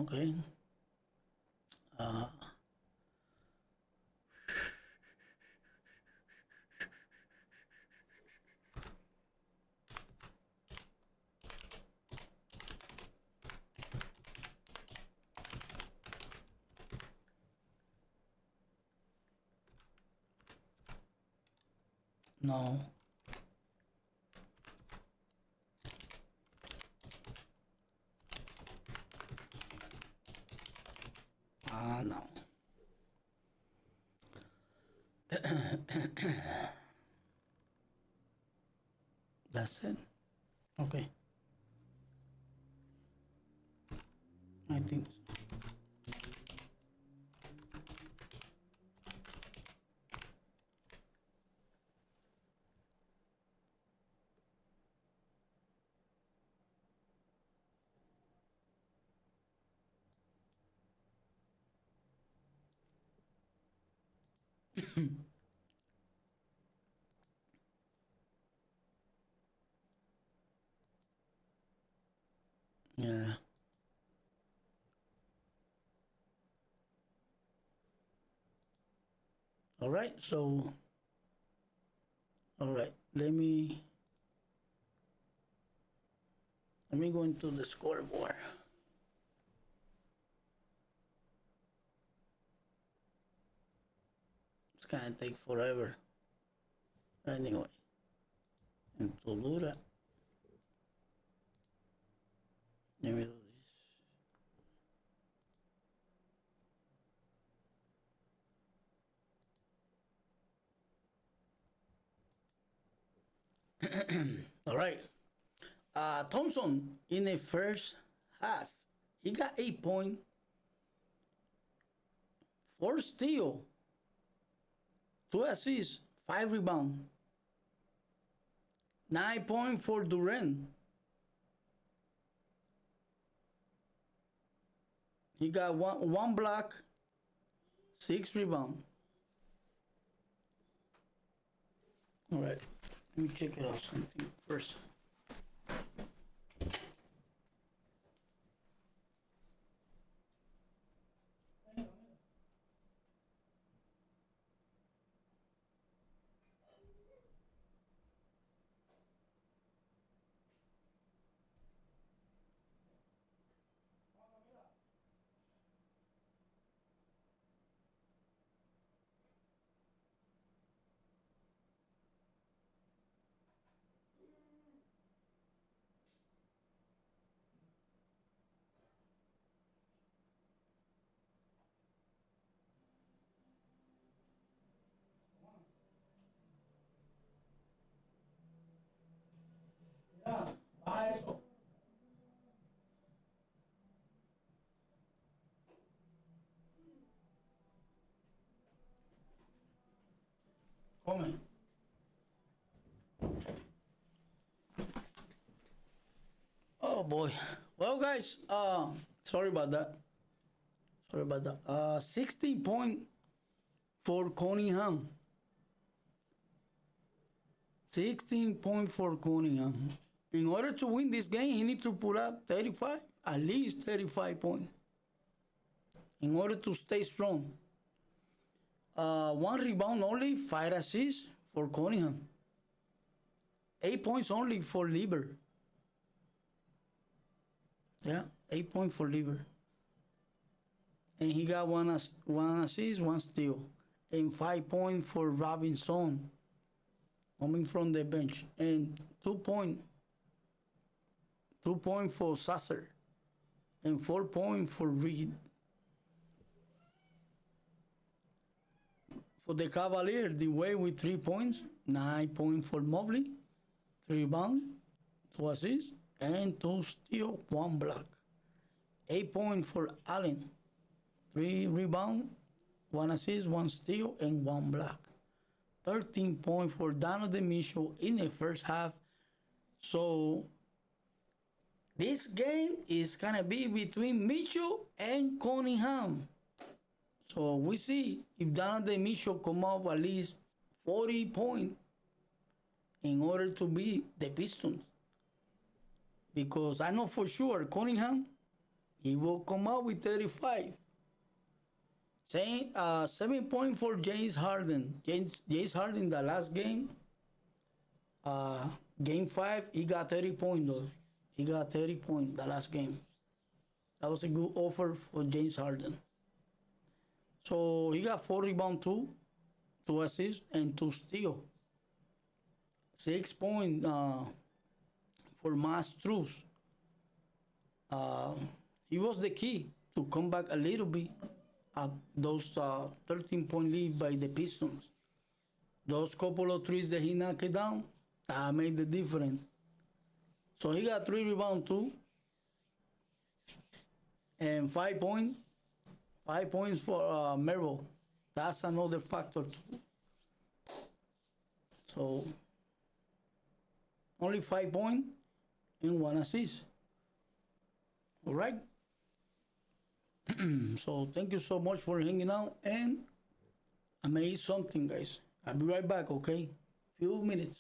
Okay. No. No. That's it. Okay. I think so. Yeah. All right. So, all right. Let me go into the scoreboard. It's gonna take forever. Anyway, into Lura. Let me do this. All right. Thompson in the first half, he got 8 points, 4 steals, 2 assists, 5 rebounds, 9 points for Durant. He got one block, 6 rebounds. All right, let me check it out something first. Yeah, eso. Come. Oh boy. Well, guys, sorry about that. Sorry about that. 16 point for Cunningham. 16 point for Cunningham. In order to win this game, he needs to put up 35, at least 35 points. In order to stay strong. One rebound only, 5 assists for Cunningham. 8 points only for Lieber. Yeah, 8 points for Lieber. And he got one assist, one steal. And 5 points for Robinson, coming from the bench. And 2 points. 2 points for Sasser. And 4 points for Reed. For the Cavaliers, the way with 3 points, 9 points for Mobley, 3 rebounds, 2 assists, and 2 steals, 1 block. 8 points for Allen, 3 rebounds, 1 assist, 1 steal, and 1 block. 13 points for Donovan Mitchell in the first half. So this game is gonna be between Mitchell and Cunningham. So we see if Donovan Mitchell come up at least 40 points in order to beat the Pistons. Because I know for sure Cunningham, he will come out with 35. 7 points for James Harden. James Harden, the last game, game 5, he got 30 points though. He got 30 points the last game. That was a good offer for James Harden. So he got 4 rebounds, 2 assists, and 2 steals. 6 points for Mastruz. He was the key to come back a little bit at those 13-point lead by the Pistons. Those couple of threes that he knocked down, that made the difference. So he got 3 rebounds too. And 5 points. 5 points for Merrill. That's another factor too. So only 5 points and 1 assist. All right. So thank you so much for hanging out, and I may eat something, guys. I'll be right back, okay? Few minutes.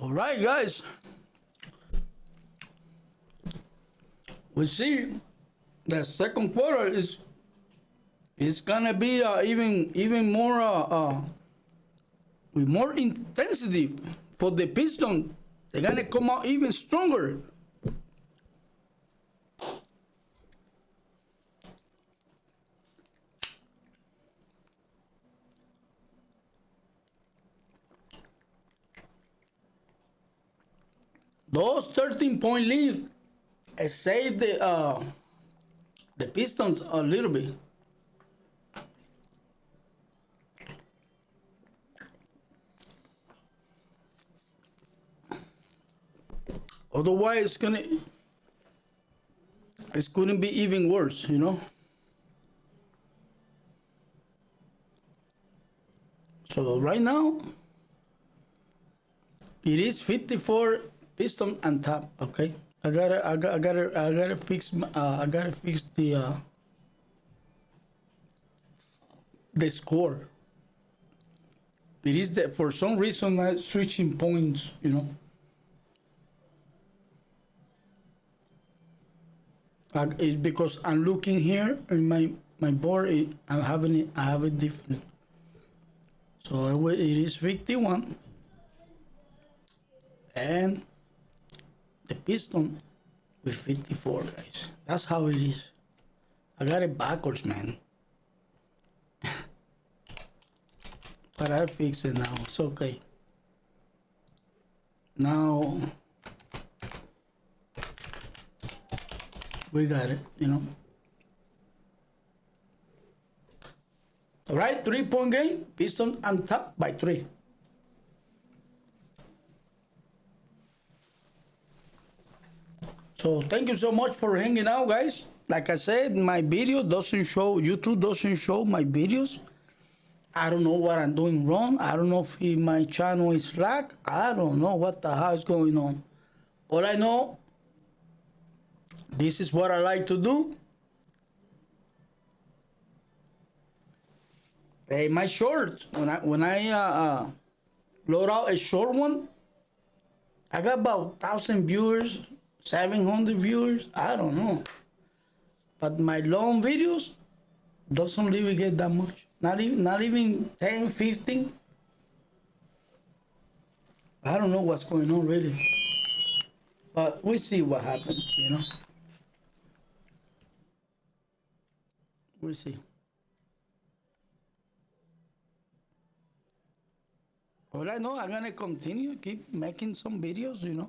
All right, guys. We see the second quarter is gonna be even more with more intensity for the Pistons. They're gonna come out even stronger. Those 13-point lead saved the Pistons a little bit. Otherwise, it's couldn't be even worse, you know. So right now, it is 54 Piston on top. Okay, I gotta fix the score. It is that for some reason I'm switching points, you know. It's because I'm looking here in my board. I have it different. So it is 51, and the Piston with 54, guys. That's how it is. I got it backwards, man. But I fix it now. It's okay. Now we got it, you know. All right, 3-point game. Piston on top by 3. So thank you so much for hanging out, guys. Like I said, my video doesn't show, YouTube doesn't show my videos. I don't know what I'm doing wrong. I don't know if my channel is slack. I don't know what the hell is going on. All I know, this is what I like to do. Hey, my shorts, when I load out a short one, I got about 1,000 viewers, 700 viewers. I don't know. But my long videos doesn't really get that much. Not even 10, 15. I don't know what's going on really. But we see what happens, you know. We'll see. All I know, I'm gonna continue, keep making some videos, you know.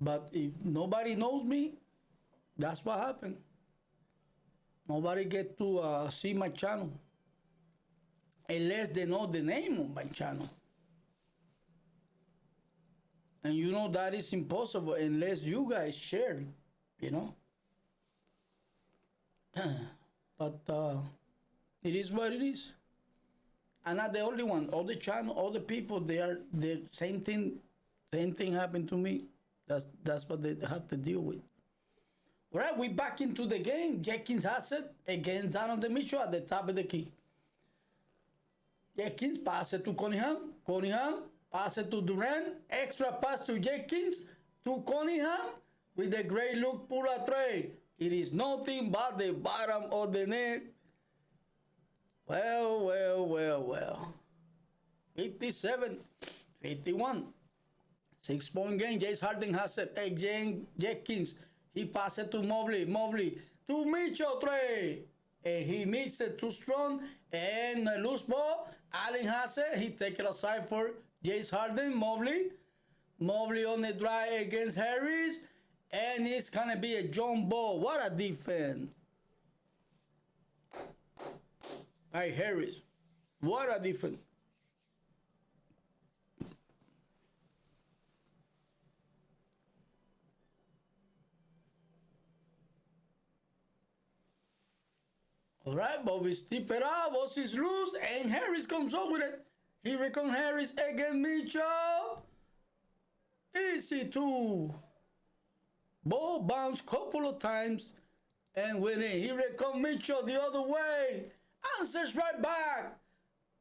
But if nobody knows me, that's what happened. Nobody get to see my channel unless they know the name of my channel. And you know that is impossible unless you guys share it, you know. But it is what it is. I'm not the only one. All the channel, all the people, the same thing. Same thing happened to me. That's what they have to deal with. All right, we back into the game. Jenkins has it against Donovan Mitchell at the top of the key. Jenkins pass it to Cunningham. Cunningham pass it to Durant. Extra pass to Jenkins to Cunningham with a great look pull a tray. It is nothing but the bottom of the net. Well. 57, 51. 6-point game. James Harden has it. Again, Jenkins. He passes it to Mobley. Mobley to Mitchell. 3. And he makes it too strong. And a loose ball. Allen has it. He takes it aside for James Harden. Mobley. Mobley on the drive against Harris. And it's going to be a jump ball. What a defense by Harris. What a defense. All right, Bobby step it out. Boss is loose, and Harris comes up with it. Here comes Harris against Mitchell. Easy two. Ball bounced couple of times and went in. Here comes Mitchell the other way. Answers right back.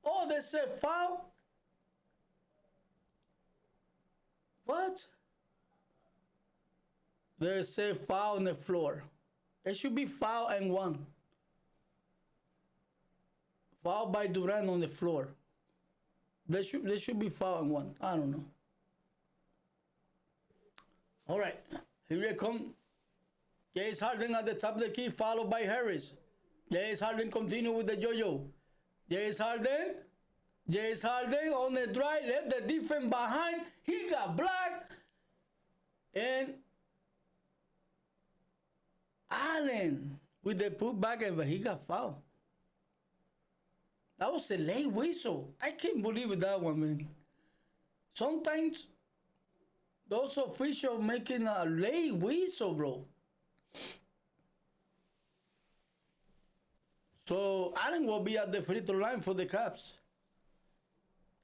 Oh, they said foul. What? They say foul on the floor. It should be foul and one. Foul by Durant on the floor. There should be foul and one. I don't know. All right. Here they come. James Harden at the top of the key, followed by Harris. James Harden continue with the yo-yo. James Harden on the drive, left the defense behind. He got blocked. And Allen with the putback, but he got fouled. That was a late whistle. I can't believe that one, man. Sometimes those officials making a late whistle, bro. So Allen will be at the free throw line for the Caps.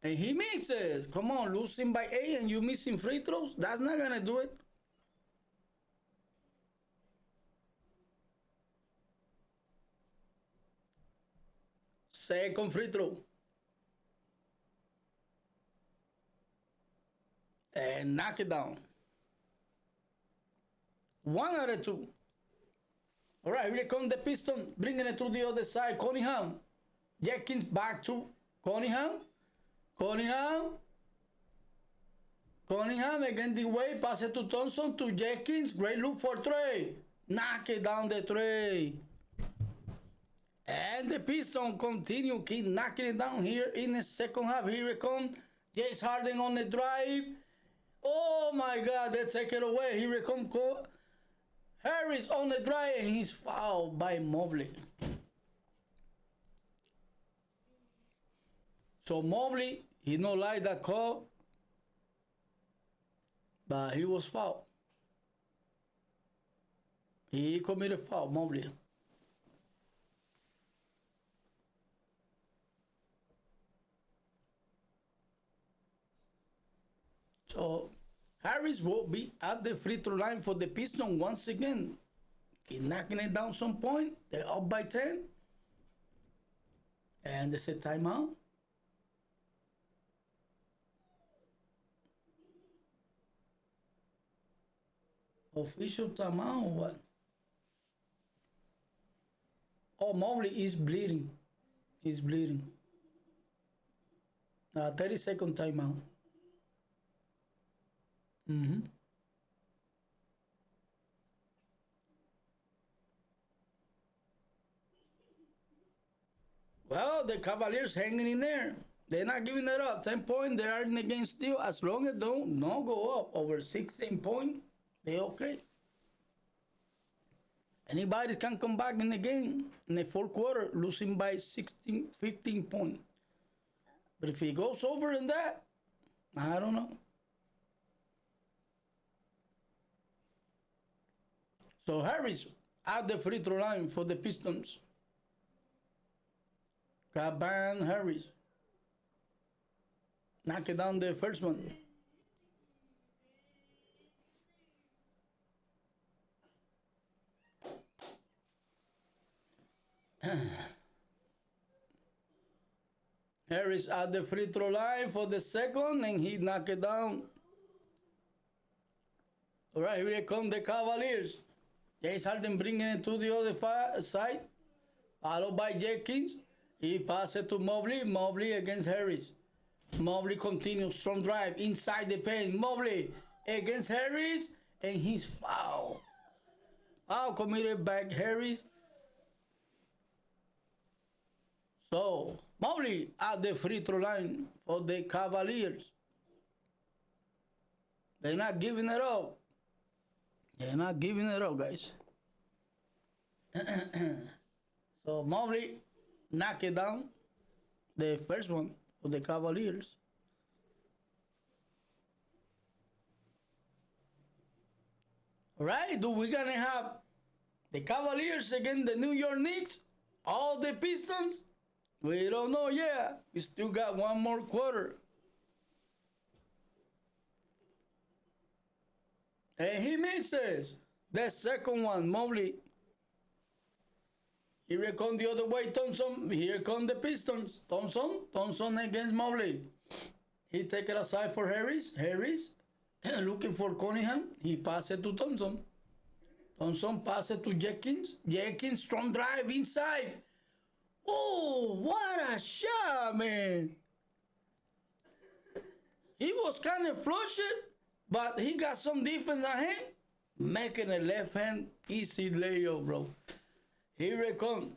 And he misses. Come on, losing by 8 and you missing free throws? That's not going to do it. Second free throw. And knock it down. 1 out of 2. All right, here comes the Pistons, bringing it to the other side. Cunningham. Jenkins back to Cunningham. Cunningham again the way. Pass it to Thompson, to Jenkins. Great look for Trey. Knock it down the Trey. And the Pistons continue, keep knocking it down here in the second half. Here it comes. James Harden on the drive. Oh my God, they take it away. Here it comes. Harris on the drive, and he's fouled by Mobley. So Mobley, he no like that call, but he was fouled. He committed foul, Mobley. So Harris will be at the free throw line for the Pistons once again. Keep knocking it down some point. They're up by 10. And they say timeout. Official timeout or what? Oh, Mobley is bleeding. He's bleeding. 30-second timeout. Well, the Cavaliers hanging in there. They're not giving it up. 10 points, they are in the game still. As long as they don't go up over 16 points, they're okay. Anybody can come back in the game in the fourth quarter, losing by 15 points. But if it goes over in that, I don't know. So Harris at the free throw line for the Pistons. Caban Harris. Knock it down the first one. Harris at the free throw line for the second, and he knocked it down. All right, here come the Cavaliers. James Harden bringing it to the other side, followed by Jenkins. He passes it to Mobley. Mobley against Harris. Mobley continues, strong drive inside the paint. Mobley against Harris, and he's fouled. Foul committed by Harris. So, Mobley at the free throw line for the Cavaliers. They're not giving it up. They're not giving it up, guys. So, Mobley knock it down. The first one for the Cavaliers. All right, we're going to have the Cavaliers against the New York Knicks. All the Pistons. We don't know yet. We still got one more quarter. And he misses the second one, Mobley. Here comes the other way, Thompson. Here come the Pistons. Thompson against Mobley. He take it aside for Harris. Harris looking for Cunningham. He passed it to Thompson. Thompson passed it to Jenkins. Jenkins, strong drive inside. Oh, what a shot, man. He was kind of flushed, but he got some defense on him, making a left hand easy layup, bro. Here it comes.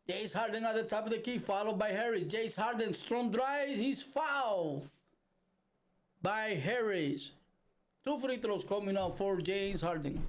James Harden at the top of the key, followed by Harris. James Harden, strong drive, he's fouled by Harris. 2 free throws coming out for James Harden.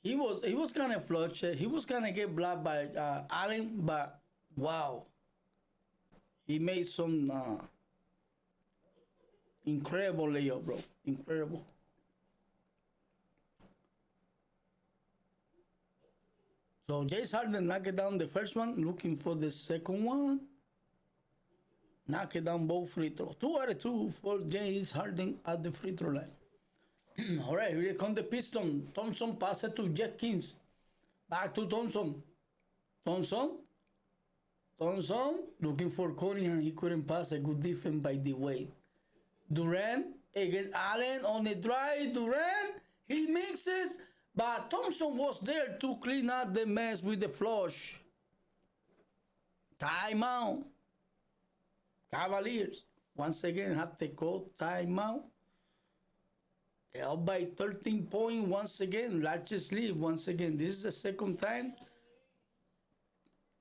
He was kind of flushed. He was kind of get blocked by Allen, but wow, he made some incredible layup, bro. Incredible. So James Harden knocked down the first one, looking for the second one. Knocked down both free throws. 2 out of 2 for James Harden at the free throw line. All right, here comes the Pistons. Thompson passed it to Jenkins. Back to Thompson. Thompson, looking for Cunningham. He couldn't pass. A good defense by the way. Durant against Allen on the drive. Durant, he mixes, but Thompson was there to clean up the mess with the flush. Timeout. Cavaliers once again have to call timeout. They're up by 13 points once again. Largest lead once again. This is the second time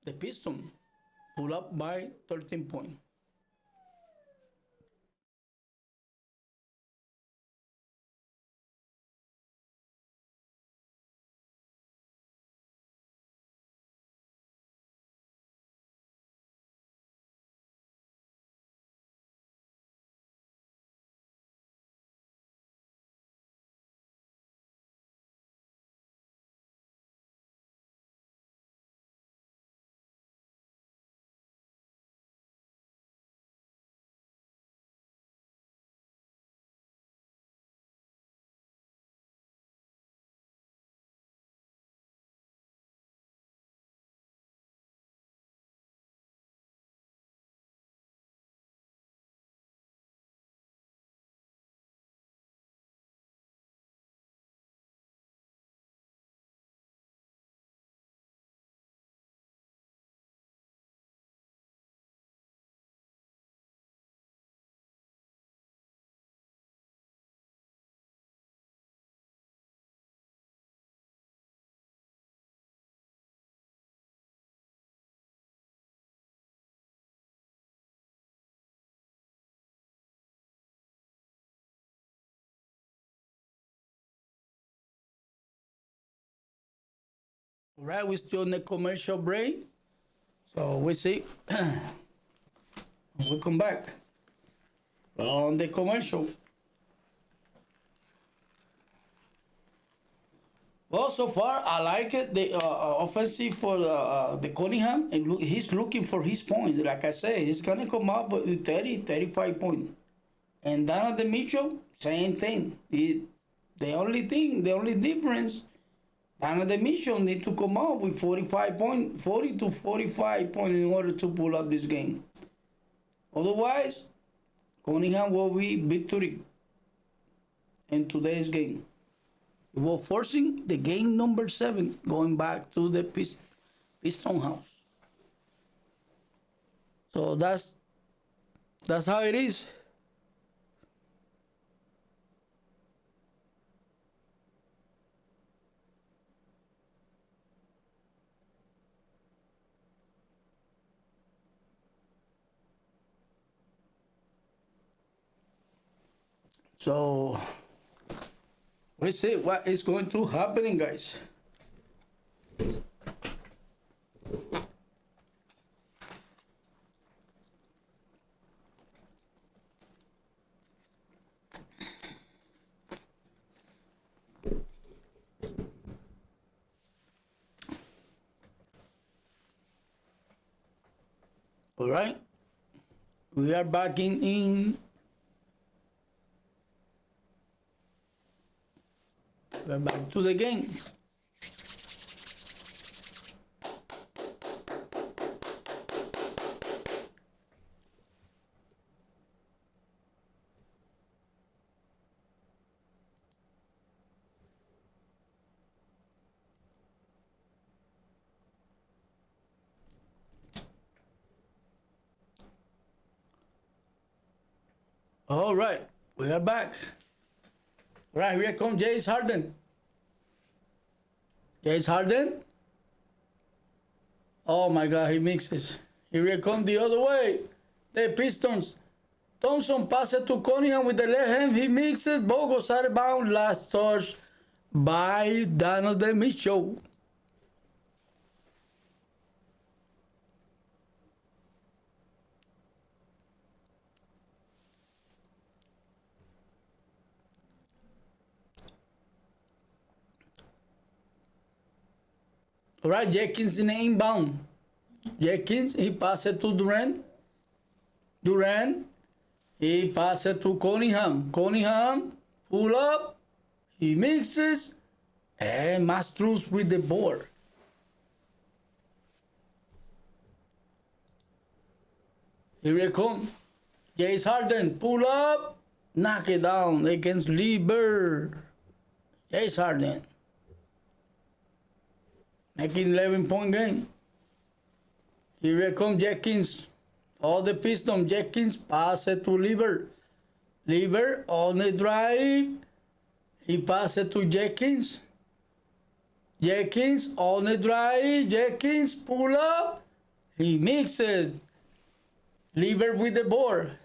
the Pistons pull up by 13 points. All right, we're still in the commercial break. So we see. We'll come back on the commercial. Well, so far I like it. The offensive for the Cunningham, and he's looking for his point. Like I said, he's gonna come up with 30, 35 points. And Donovan Mitchell, same thing. The only difference, Donovan Mitchell need to come out with 45 points, 40 to 45 points in order to pull up this game. Otherwise, Cunningham will be victory in today's game. We were forcing the game number 7 going back to the Piston house. So that's how it is. So we see what is going to happen, guys. All right. We are back in we're back to the game. All right, we are back. Right, here comes James Harden. James Harden. Oh my God, he mixes. Here comes the other way. The Pistons. Thompson passes to Cunningham with the left hand. He mixes. Ball goes out of bounds. Last touch by Donovan Mitchell. All right, Jenkins in the inbound. Jenkins, he passes to Durant. Durant, he passes to Cunningham. Cunningham, pull up. He mixes. And Masters with the board. Here it comes. James Harden, pull up. Knock it down against Lee Bird. James Harden. Making 11-point game. Here comes Jenkins. All the Pistons. Jenkins pass it to Lever. Lever on the drive. He passes to Jenkins. Jenkins on the drive. Jenkins pull up. He mixes. Lever with the board.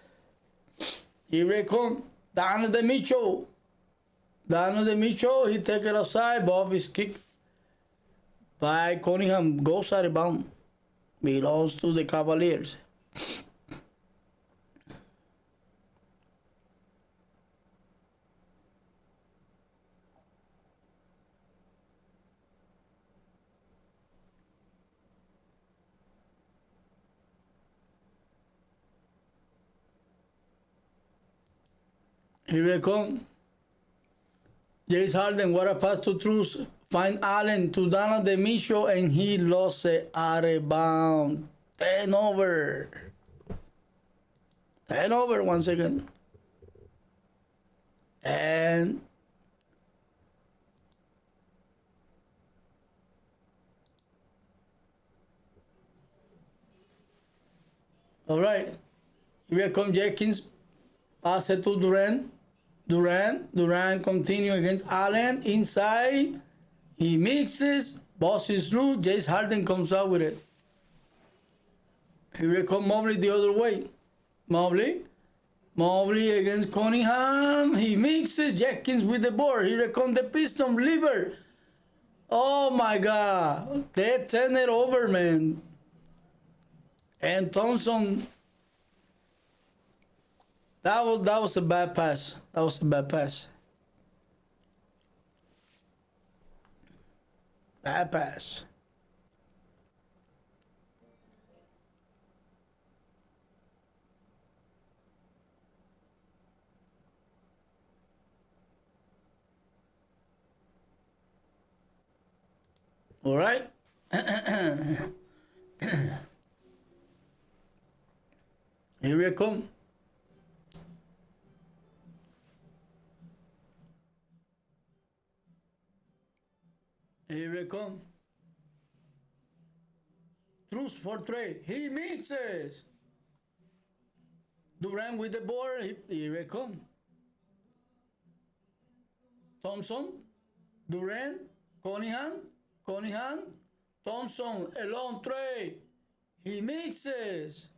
Here comes Donovan Mitchell. Donovan Mitchell. He take it outside. Bob is kicked by Cunningham, goes out of bounds, belongs to the Cavaliers. Here they come. James Harden, what a pass to Truce. Find Allen to Donovan Mitchell, and he lost it out of bounds. 10 over. 10 over once again. And all right. Here comes Jenkins. Pass it to Durant. Durant continue against Allen inside. He mixes, bosses through. James Harden comes out with it. Here comes Mobley the other way. Mobley against Cunningham. He mixes. Jenkins with the board. Here comes the Pistons. Lever. Oh my God. They turn it over, man. And Thompson. That was a bad pass. That was a bad pass. Bad pass. All right. Here we come. Here we come. Truce for Trey. He mixes. Durant with the board. Here we come. Thompson. Durant. Cunningham. Thompson. Alone Trey. He mixes.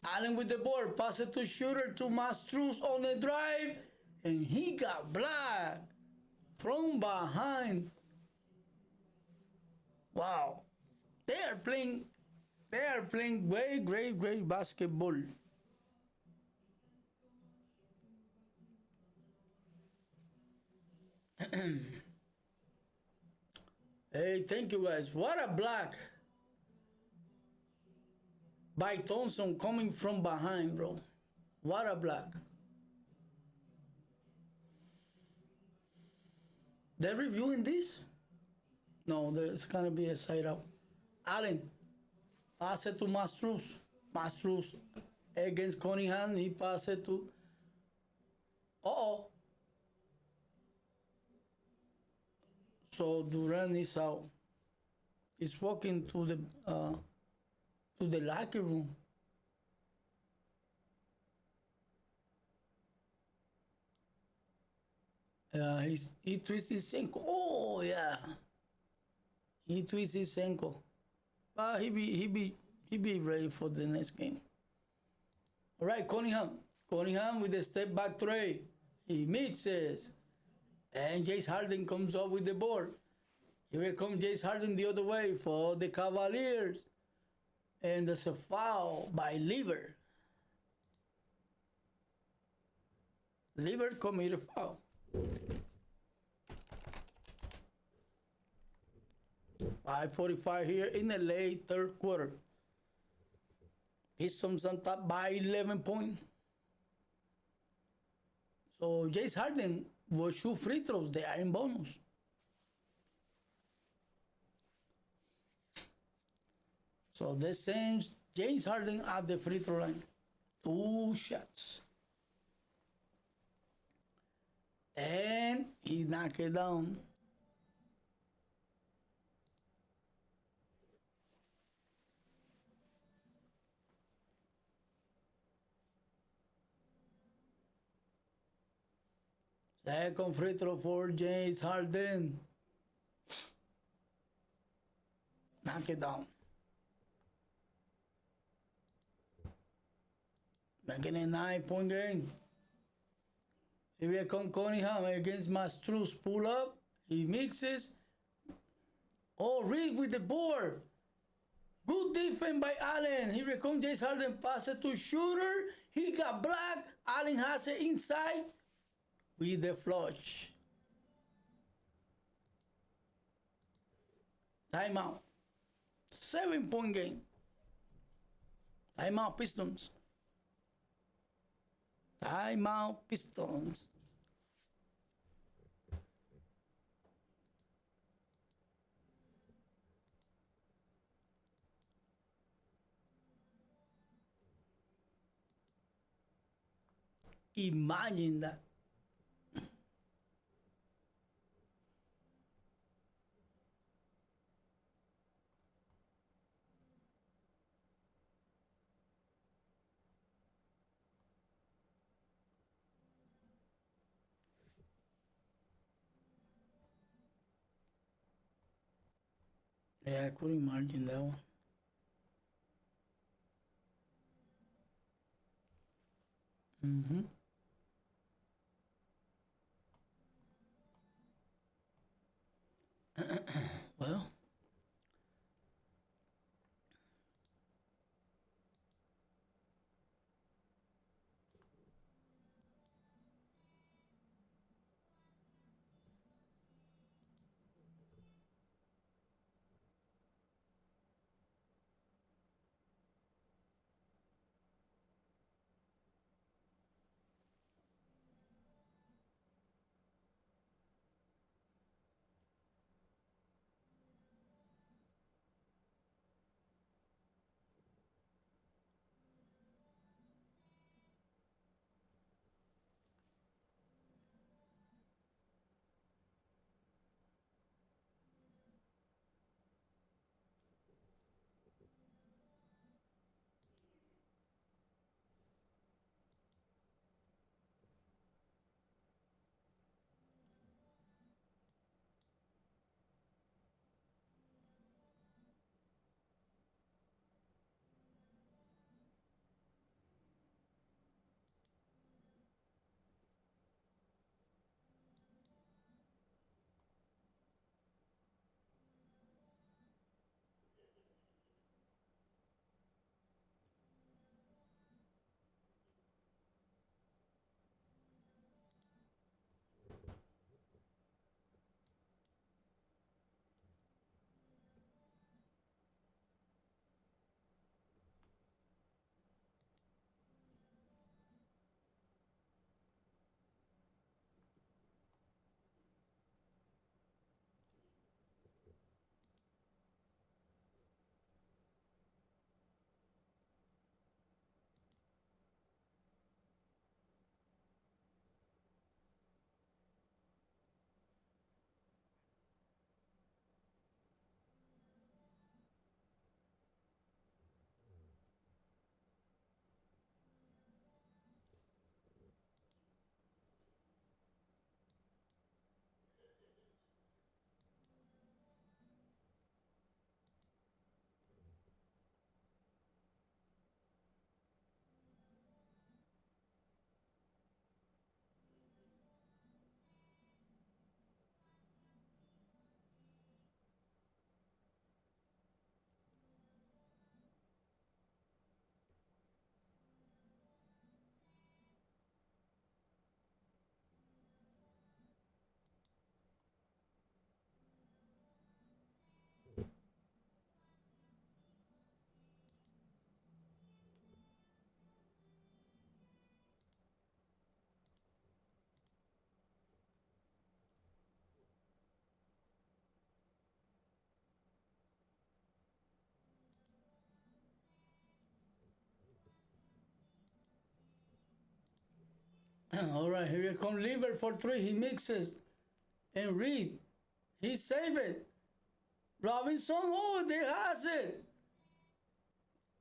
Allen with the board. Pass it to Shooter to Masters on the drive. And he got blocked from behind. Wow. They are playing very great basketball. Hey, thank you guys. What a block. by Thompson coming from behind, bro. What a block. They're reviewing this? No, there's gonna be a side out. Allen, pass it to Mastruz. Mastruz against Cunningham, he passed it to. Uh-oh. So Durant is out. He's walking to the locker room. He twists his ankle. Oh yeah, he twists his ankle. But he be ready for the next game. All right, Cunningham. Cunningham with the step back tray. He mixes, and Jace Harden comes up with the board. Here comes Jace Harden the other way for the Cavaliers, and there's a foul by Lever. Lever committed a foul. 5:45 here in the late third quarter. Pistons on top by 11 points. So Jace Harden will shoot free throws. They are in bonus. So this sends James Harden at the free throw line. 2 shots. And he knocked it down. Second free throw for James Harden. Knock it down. Making a 9-point game. Here comes Cunningham against Mastruz. Pull up. He mixes. Oh, Reed with the board. Good defense by Allen. Here comes James Harden. Pass it to Shooter. He got blocked. Allen has it inside with the flush. Timeout. 7-point game. Timeout Pistons. Timeout Pistons. Imagine that. Yeah, I couldn't imagine that one. Mm-hmm. Well, All right, here comes Liver for three. He mixes and Reed. He saved it. Robinson, oh, they has it.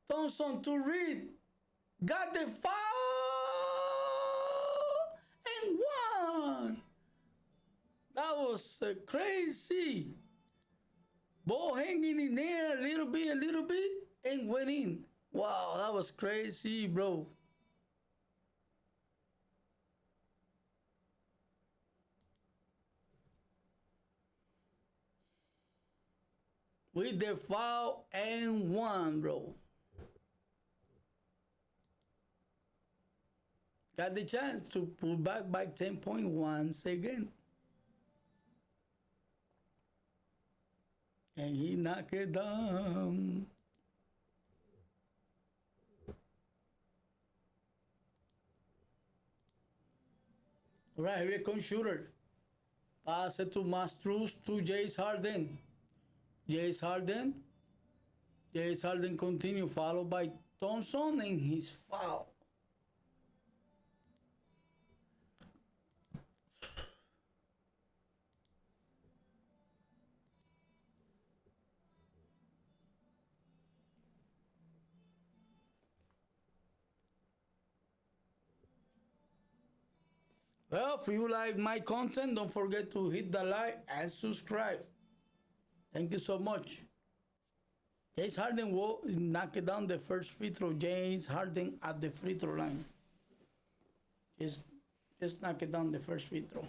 Thompson to Reed. Got the foul and one. That was crazy. Ball hanging in there a little bit, and went in. Wow, that was crazy, bro. With the foul and one, bro. Got the chance to pull back by 10 points once again. And he knocked it down. All right, here comes Shooter. Pass it to Mastruz to Jace Harden. Jace Harden. Jace Harden continue, followed by Thompson and his foul. Well, if you like my content, don't forget to hit the like and subscribe. Thank you so much. James Harden will knock it down the first free throw. James Harden at the free throw line. Just knock it down the first free throw.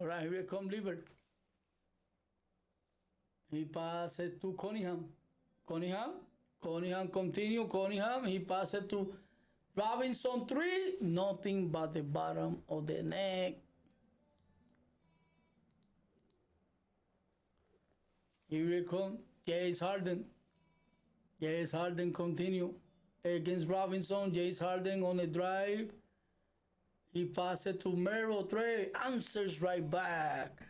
All right, here comes Liver. He passes to Cunningham. Cunningham continue. Cunningham, he passes to Robinson three. Nothing but the bottom of the net. Here comes Jace Harden. Jace Harden continue against Robinson. Jace Harden on a drive. He passes it to Merrill. Trey answers right back.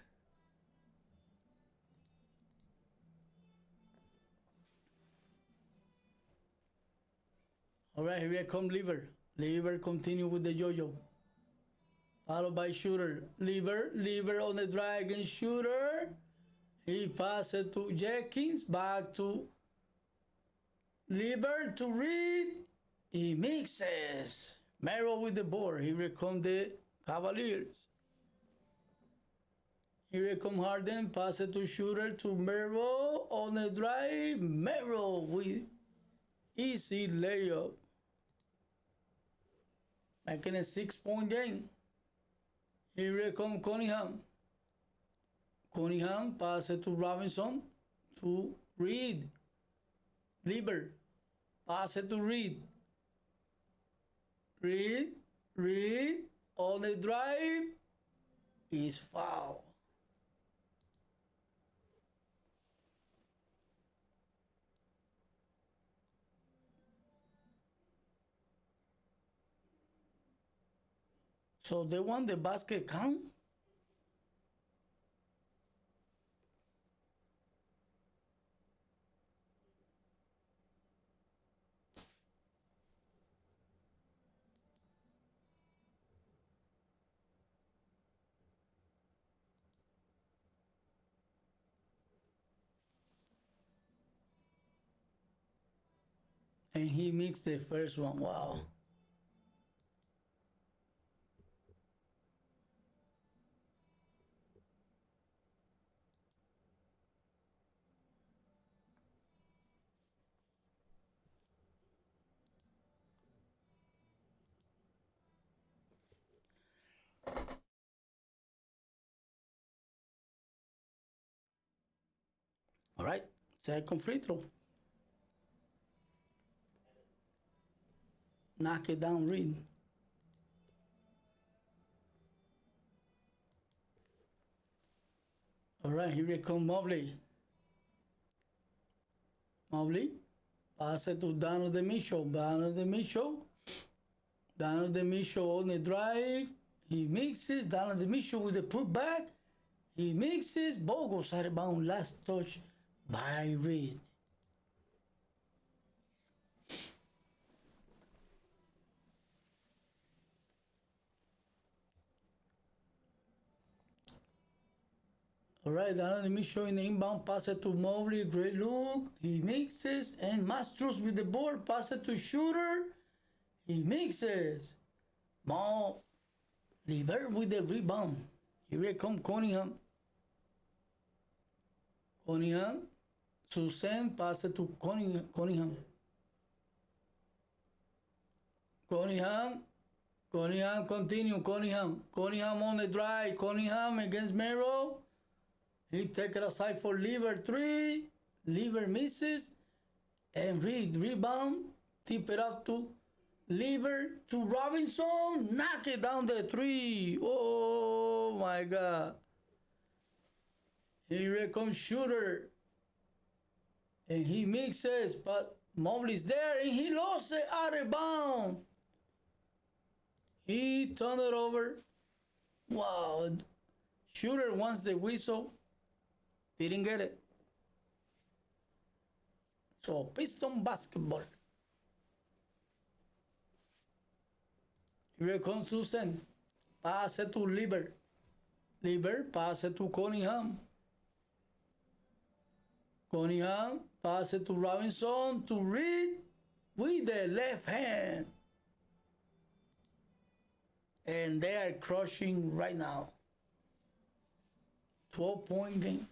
All right, here comes Liver. Liver continue with the yo-yo. Followed by Shooter. Liver on the drive against Shooter. He passes to Jenkins. Back to Liver to Reed. He mixes. Merrill with the board. Here comes the Cavaliers. Here comes Harden. Pass it to Shooter to Merrill on the drive. Merrill with easy layup. Making a 6-point game. Here comes Cunningham. Cunningham pass it to Robinson to Reed. Liber. Pass it to Reed. Reed on the drive is foul. So they want the basket count? And he mixed the first one. Wow. All right, second free throw. Knock it down, Reed. All right, here comes Mobley. Mobley. Pase to Donovan Mitchell. Donovan Mitchell on the drive. He mixes. Donovan Mitchell with the putback. He mixes. Ball goes out of bounds. Last touch by Reed. All right, Donovan Mitchell in the inbound pass it to Mobley. Great look. He mixes. And Mastros with the board. Pass it to Shooter. He mixes. Ball. Levert with the rebound. Here comes Cunningham. Cunningham. Susan pass it to Cunningham. Cunningham continue. Cunningham on the drive. Cunningham against Mero. He take it aside for Levert 3. Levert misses. And Reed rebound. Tip it up to Levert to Robinson. Knock it down the 3. Oh my God. Here comes Shooter. And he mixes, but Mobley's there and he lost it out of bounds. He turned it over. Wow. Shooter wants the whistle. Didn't get it. So, Piston basketball. Here comes Susan. Pass it to Levert. Levert, pass it to Cunningham. Cunningham, pass it to Robinson, to Reed with the left hand. And they are crushing right now. 12-point game.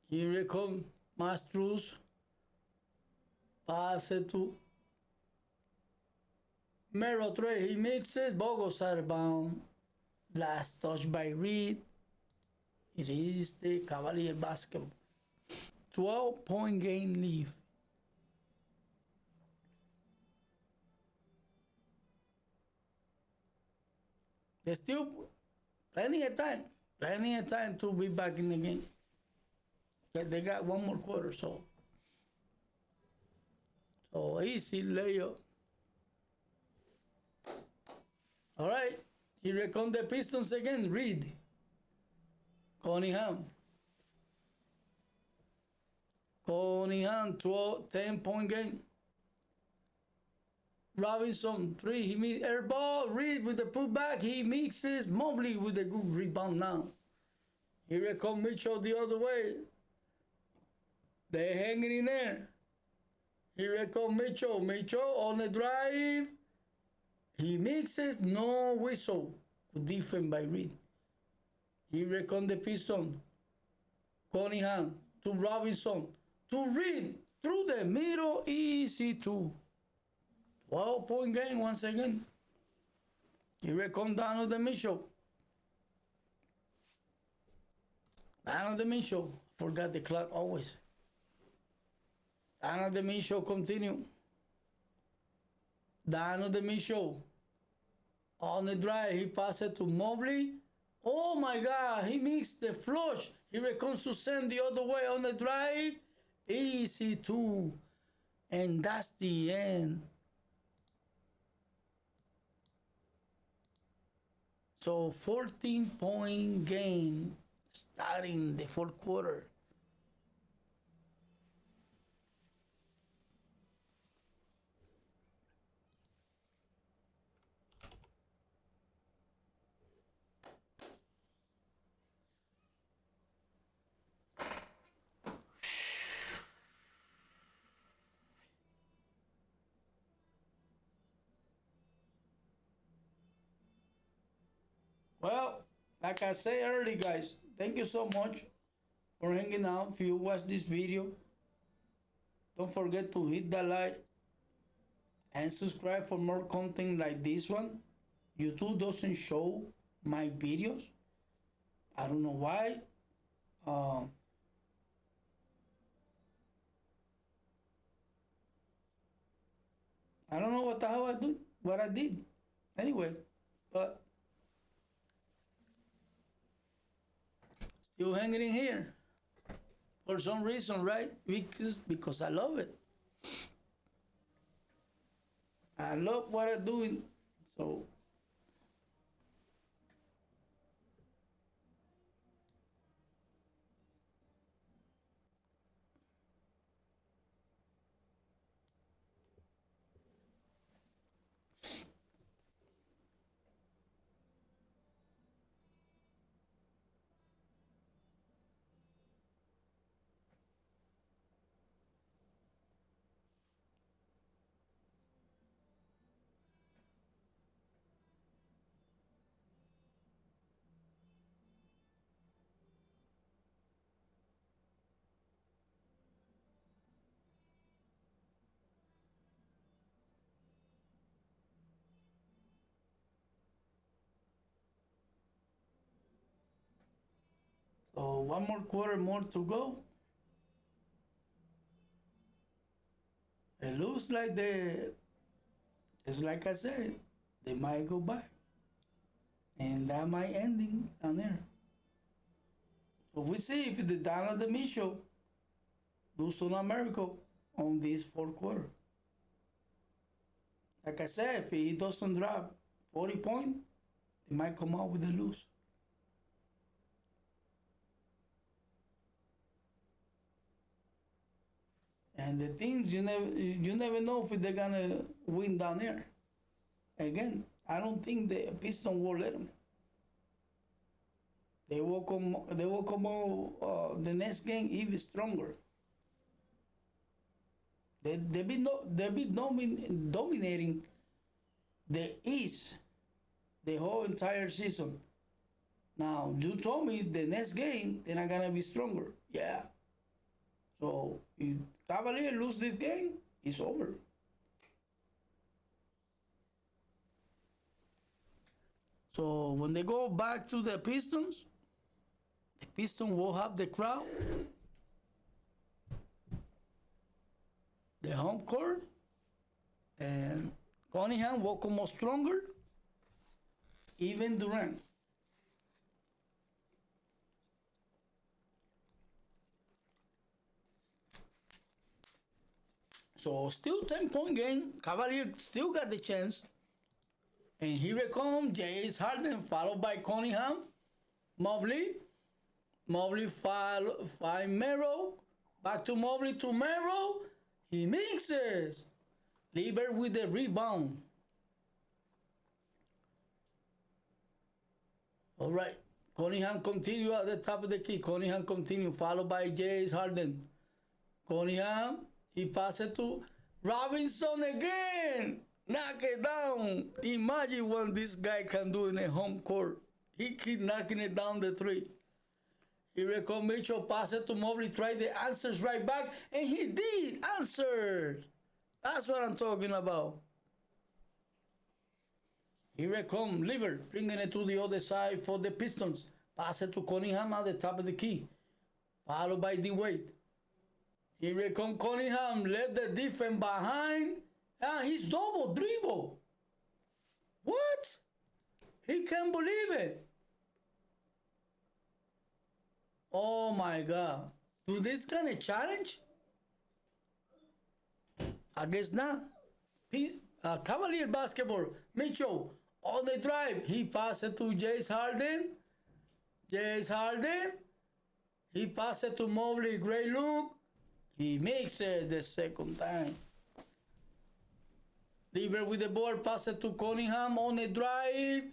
Here it comes Mastros. Pass it to Mero 3. He mixes. Ball goes out of bounds. Last touch by Reed. It is the Cavalier basketball. 12-point game lead. There's still plenty of time to be back in the game. They got one more quarter, so easy layup. All right, here come the Pistons again. Reed. Cunningham, 10-point game. Robinson, 3. He missed air ball. Reed with the putback. He mixes. Mobley with a good rebound now. Here comes Mitchell the other way. They're hanging in there. Here comes Mitchell. Mitchell on the drive. He mixes. No whistle. Good defense by Reed. Here comes the Pistons. Cunningham to Robinson to Reed through the middle. Easy 2. 12-point game once again. Here comes Donovan Mitchell. Donovan Mitchell. Forgot the clock always. Donovan Mitchell continue. Donovan Mitchell on the drive. He passed it to Mobley. Oh my God, he mixed the flush. Here comes to send the other way on the drive. Easy 2. And that's the end. So 14-point game starting the fourth quarter. Well, like I said earlier, guys, thank you so much for hanging out. If you watch this video, don't forget to hit that like and subscribe for more content like this one. YouTube doesn't show my videos. I don't know why. I don't know what the hell I did. Anyway, but Still hanging in here. For some reason, right? Because I love it. I love what I'm doing. So one more quarter more to go. It looks like just like I said, they might go back. And that might ending down there. So we see if the Donna the Micho do some miracle on this fourth quarter. Like I said, if he doesn't drop 40 points, they might come out with a lose. And the things you never know if they're gonna win down there. Again, I don't think the Pistons will let them. They will come out the next game even stronger. They've been dominating the East the whole entire season. Now you told me the next game they're not gonna be stronger. Yeah. So if Cavaliers lose this game, it's over. So when they go back to the Pistons will have the crowd, the home court, and Cunningham will come out stronger, even Durant. So still 10-point game. Cavaliers still got the chance. And here it comes James Harden, followed by Cunningham, Mobley five Mero, back to Mobley to Mero. He mixes. Lieber with the rebound. All right. Cunningham continue at the top of the key. Cunningham continue, followed by James Harden. Cunningham, he passes to Robinson again. Knock it down. Imagine what this guy can do in a home court. He keep knocking it down the three. Here comes Mitchell, pass it to Mobley, try the answers right back, and he did answer. That's what I'm talking about. Here comes Lieber, bringing it to the other side for the Pistons. Pass it to Cunningham at the top of the key, followed by D-Wade. Here comes Cunningham, left the defense behind, and he's double dribble. What? He can't believe it. Oh my God. Do this kind of challenge? I guess not. Cavalier basketball. Mitchell on the drive. He passes to James Harden. He passes to Mobley. Great look. He mixes the second time. Lieber with the ball. Passes to Cunningham on the drive.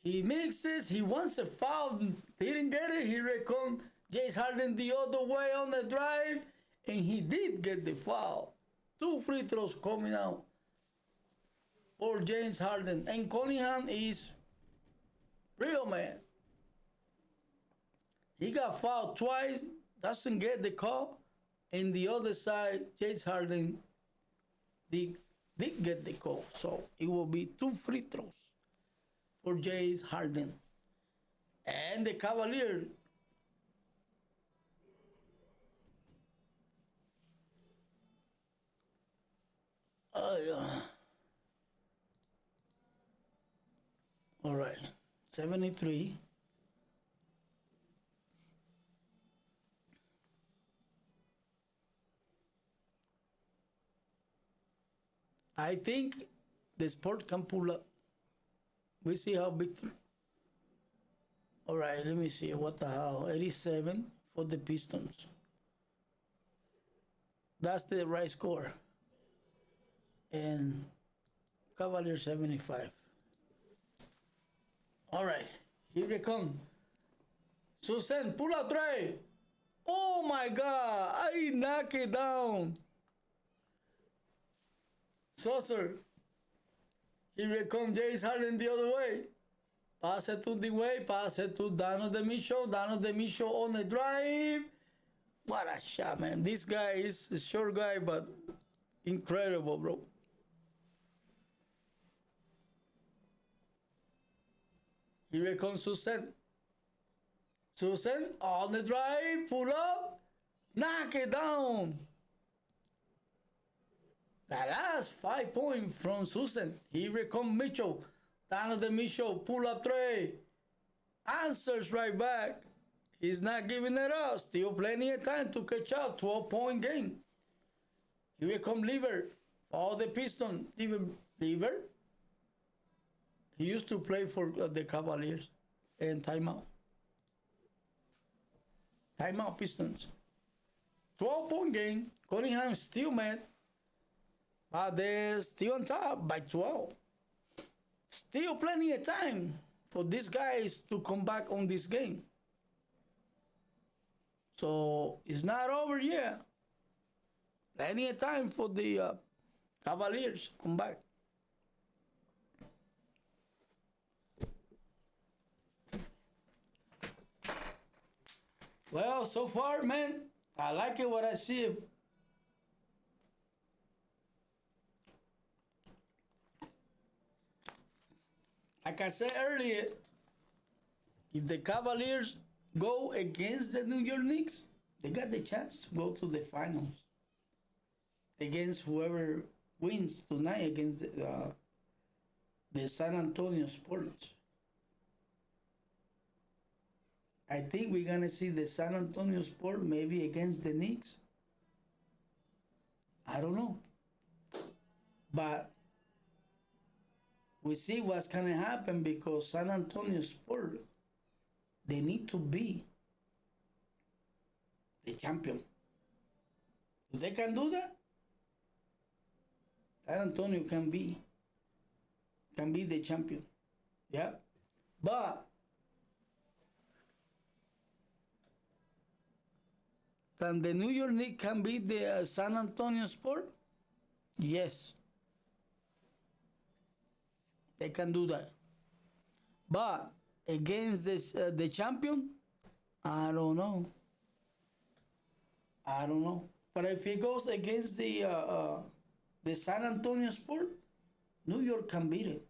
He mixes. He wants a foul. Didn't get it. Here comes James Harden the other way on the drive. And he did get the foul. 2 free throws coming out for James Harden. And Cunningham is real man. He got fouled twice. Doesn't get the call. And the other side, James Harden did get the call. So it will be 2 free throws for James Harden. And the Cavaliers all right, 73. I think the sport can pull up. We see how Victor. All right, let me see. What the hell? 87 for the Pistons. That's the right score. And Cavaliers 75. All right, here they come. Susan, pull up tray. Oh my God, I knock it down. Saucer. Here comes James Harden the other way. Pass it to the way, pass it to Donovan Mitchell. Donovan Mitchell on the drive. What a shot, man. This guy is a short guy, but incredible, bro. Here comes Susan. Susan on the drive, pull up, knock it down. The last 5 points from Susan. Here comes Mitchell. Donovan Mitchell, pull up tray. Answers right back. He's not giving it up. Still plenty of time to catch up. 12-point game. Here comes Lever. For the Pistons. Lever. He used to play for the Cavaliers. And timeout. Timeout Pistons. 12-point game. Cunningham still mad. But they're still on top by 12. Still plenty of time for these guys to come back on this game. So it's not over yet. Plenty of time for the Cavaliers to come back. Well, so far, man, I like it what I see. Like I said earlier, if the Cavaliers go against the New York Knicks, they got the chance to go to the finals against whoever wins tonight against the San Antonio Spurs. I think we're going to see the San Antonio Spurs maybe against the Knicks. I don't know. But we see what's going to happen because San Antonio Spurs, they need to be the champion. If they can do that, San Antonio can be the champion. Yeah. But can the New York Knicks can beat the San Antonio Spurs? Yes. They can do that. But against the champion, I don't know. I don't know. But if it goes against the San Antonio Spurs, New York can beat it.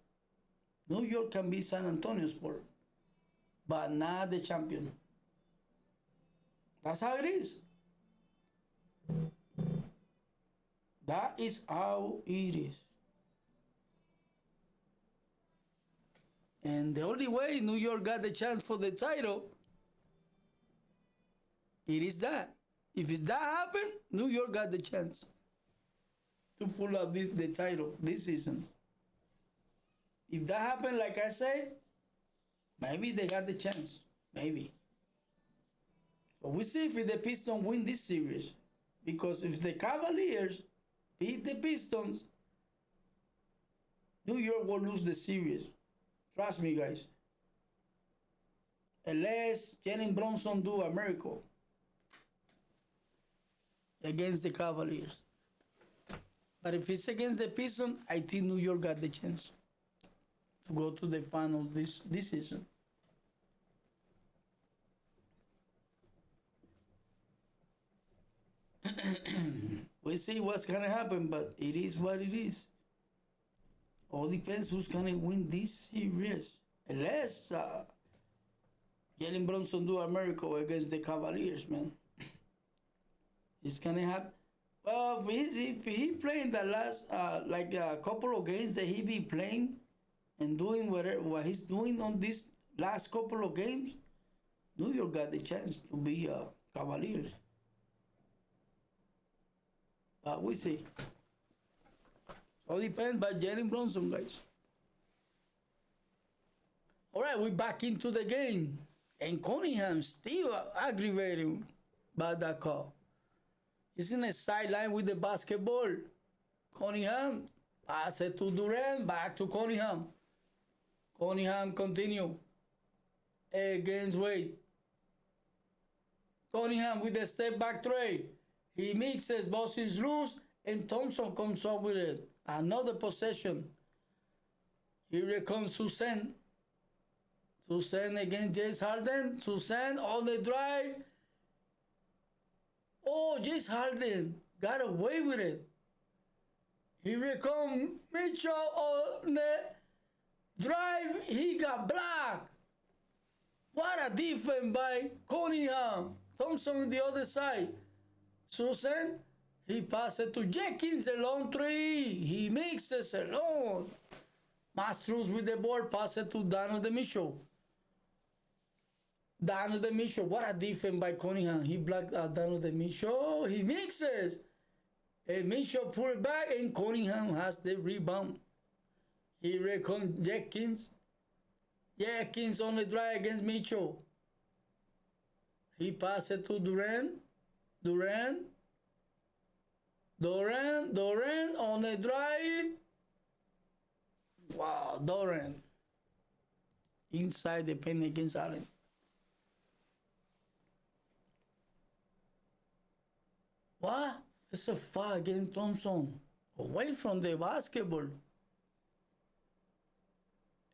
New York can beat San Antonio Spurs, but not the champion. That's how it is. That is how it is. And the only way New York got the chance for the title, it is that. If it's that happen, New York got the chance to pull up the title this season. If that happened, like I say, maybe they got the chance. Maybe. But we see if the Pistons win this series. Because if the Cavaliers beat the Pistons, New York will lose the series. Trust me, guys. Unless Jalen Brunson do a miracle against the Cavaliers. But if it's against the Pistons, I think New York got the chance to go to the finals this season. We'll see what's going to happen, but it is what it is. All depends who's going to win this series. Unless Jalen Brunson do a miracle against the Cavaliers, man. It's going to happen. Well, if he playing the last, like a couple of games that he be playing and doing what he's doing on this last couple of games, New York got the chance to be Cavaliers. But we see. All depends by Jalen Brunson, guys. All right, we're back into the game. And Cunningham still aggravating by that call. He's in the sideline with the basketball. Cunningham, pass it to Durant, back to Cunningham. Cunningham continue against Wade. Cunningham with the step back three. He mixes, bosses loose, and Thompson comes up with it. Another possession. Here comes Susan. Susan against James Harden. Susan on the drive. Oh, James Harden got away with it. Here comes Mitchell on the drive. He got blocked. What a defense by Cunningham. Thompson on the other side. Susan, he passes to Jenkins, a long three. He mixes alone. Masters with the board, passes to Donovan Mitchell. Donovan Mitchell, what a defense by Cunningham. He blocked Donovan Mitchell. He mixes. And Mitchell put it back, and Cunningham has the rebound. Here comes Jenkins. Jenkins on the drive against Mitchell. He passes to Durant. Durant on the drive. Wow, Durant. Inside the paint against Allen. What? It's a foul against Thompson. Away from the basketball.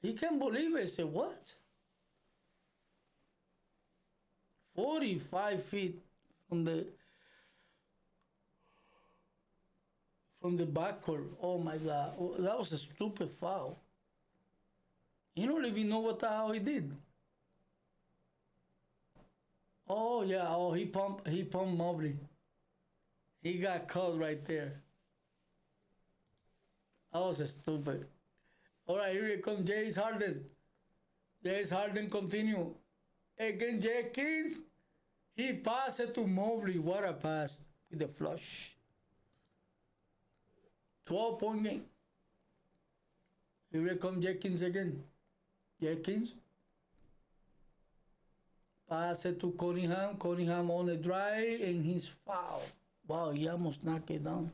He can't believe it. Say, what? 45 feet from the backcourt. Oh my God. Oh, that was a stupid foul. You don't even know what the hell he did. Oh yeah, oh he pumped Mobley. He got caught right there. That was stupid. All right, here comes James Harden. James Harden continue. Again, Jenkins. He passed it to Mobley. What a pass with the flush. 12-point game. Here comes Jenkins again. Jenkins. Pass it to Cunningham. Cunningham on the drive, and he's foul. Wow, he almost knocked it down.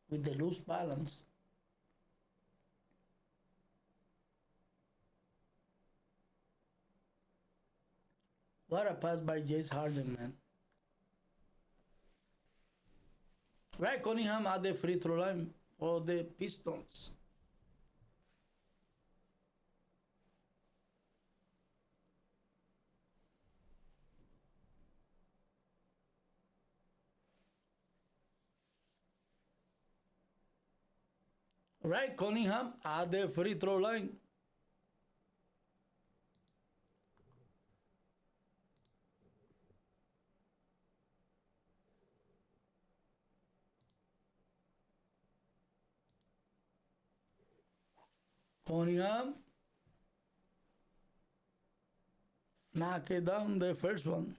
With the loose balance. What a pass by James Harden, man. Right, Cunningham at the free throw line for the Pistons. Right, Cunningham at the free throw line. Cunningham. Knock it down the first one.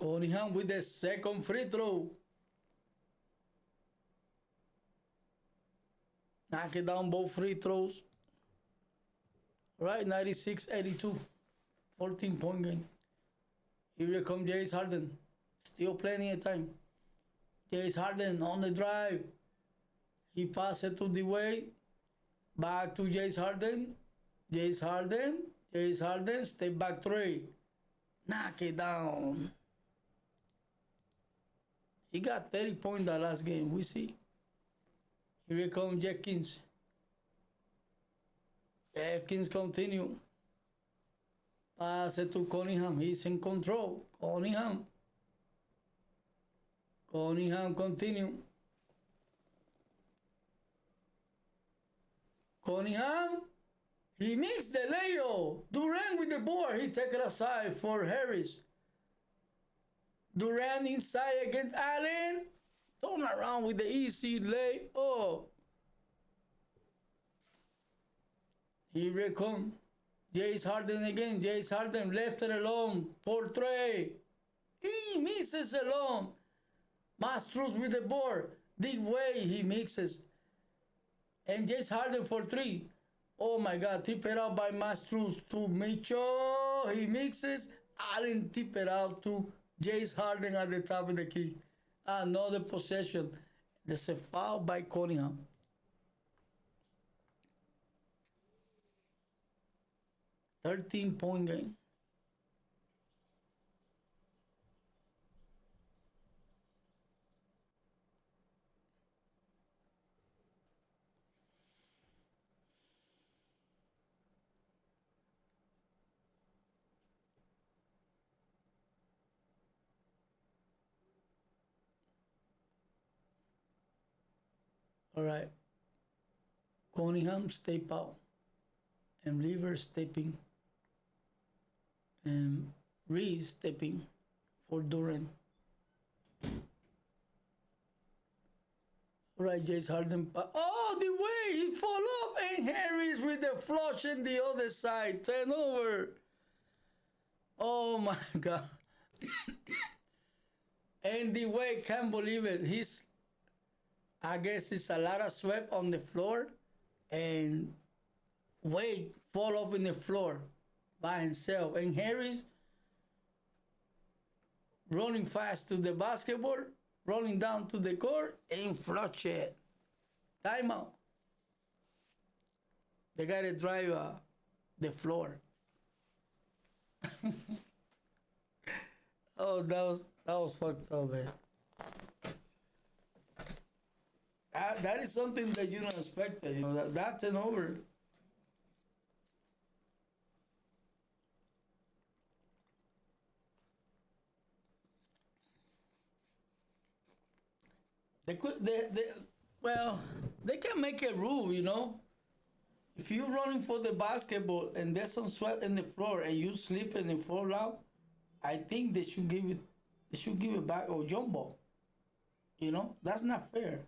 Cunningham with the second free throw. Knock it down both free throws. Right, 96-82. 14-point game. Here comes James Harden. Still plenty of time. James Harden on the drive. He passed it to the way. Back to James Harden. James Harden. James Harden. Step back three. Knock it down. He got 30 points that last game. We see. Here comes Jenkins. Jenkins continue. Pass it to Cunningham. He's in control. Cunningham. Cunningham continue. Cunningham. He makes the layup. Durant with the board. He take it aside for Harris. Durant inside against Allen. Turn around with the easy lay. Oh, here it come. James Harden again. James Harden left it alone for three. He misses alone. Mastros with the board. Big way he mixes. And James Harden for three. Oh my God, tip it out by Mastros to Mitchell. He mixes. Allen tip it out to James Harden at the top of the key. Another possession. There's a foul by Cunningham. $13-point game. All right. Cunningham step out. And Rivers stepping. And Reeves stepping for Durant. All right, James Harden. Oh, the way he fall up. And Harris with the flush in the other side. Turnover. Oh my God. And the way, can't believe it. I guess it's a lot of sweat on the floor, and Wade fall off in the floor by himself. And Harris running fast to the basketball, running down to the court, and flush it. Timeout. They got to drive the floor. Oh, that was fucked up, man. That is something that you don't expect. You know, that's an over. They can make a rule, you know. If you're running for the basketball and there's some sweat in the floor and you slip and you fall out, I think they should give it back or jumbo. You know, that's not fair.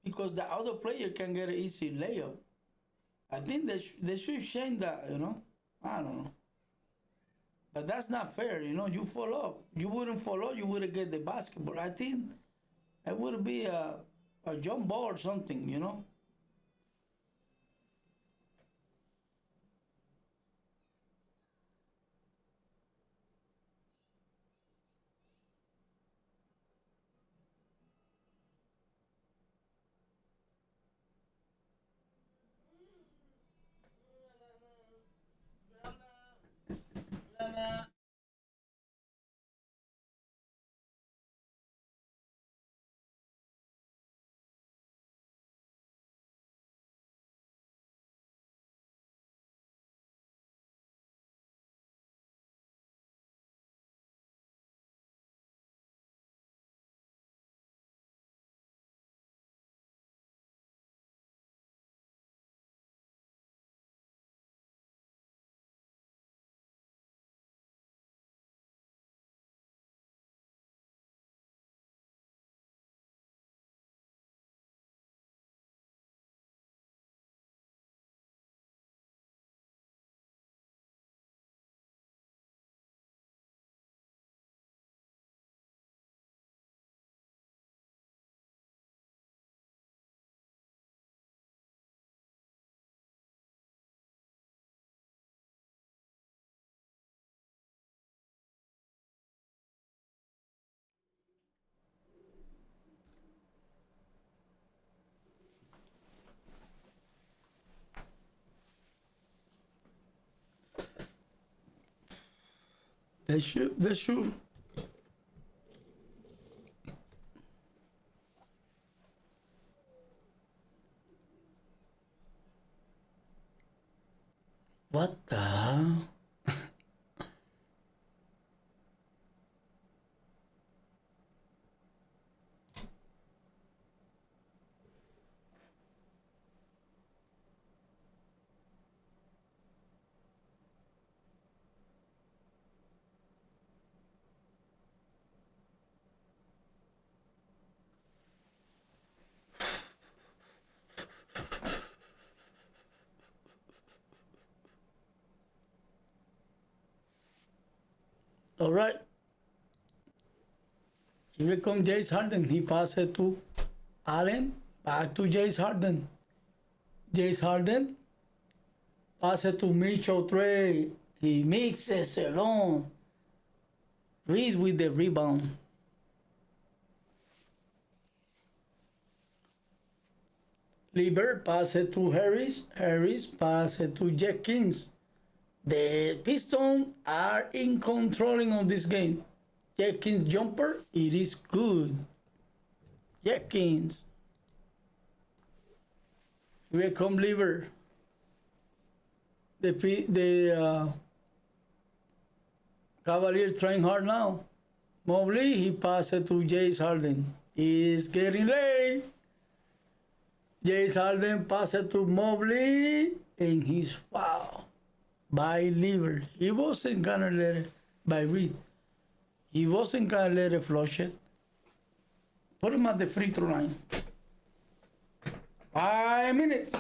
Because the other player can get an easy layup. I think they should change that, you know. I don't know. But that's not fair, you know. You fall off. You wouldn't fall off, you wouldn't get the basketball. I think it would be a jump ball or something, you know. That's true. What the hell? All right. Here comes James Harden. He passes it to Allen. Back to James Harden. James Harden. Pass it to Mitchell Trey. He mixes alone. Reed with the rebound. Lieber pass it to Harris. Harris pass it to Jenkins. The Pistons are in controlling of this game. Jenkins jumper, it is good. Jenkins. Here come Lieber. The Cavaliers trying hard now. Mobley, he passed it to James Harden. He's getting late. James Harden passed it to Mobley, and he's fouled by Lieber. He wasn't gonna let it by Reed. He wasn't gonna let it flush it. Put him at the free throw line. 5 minutes.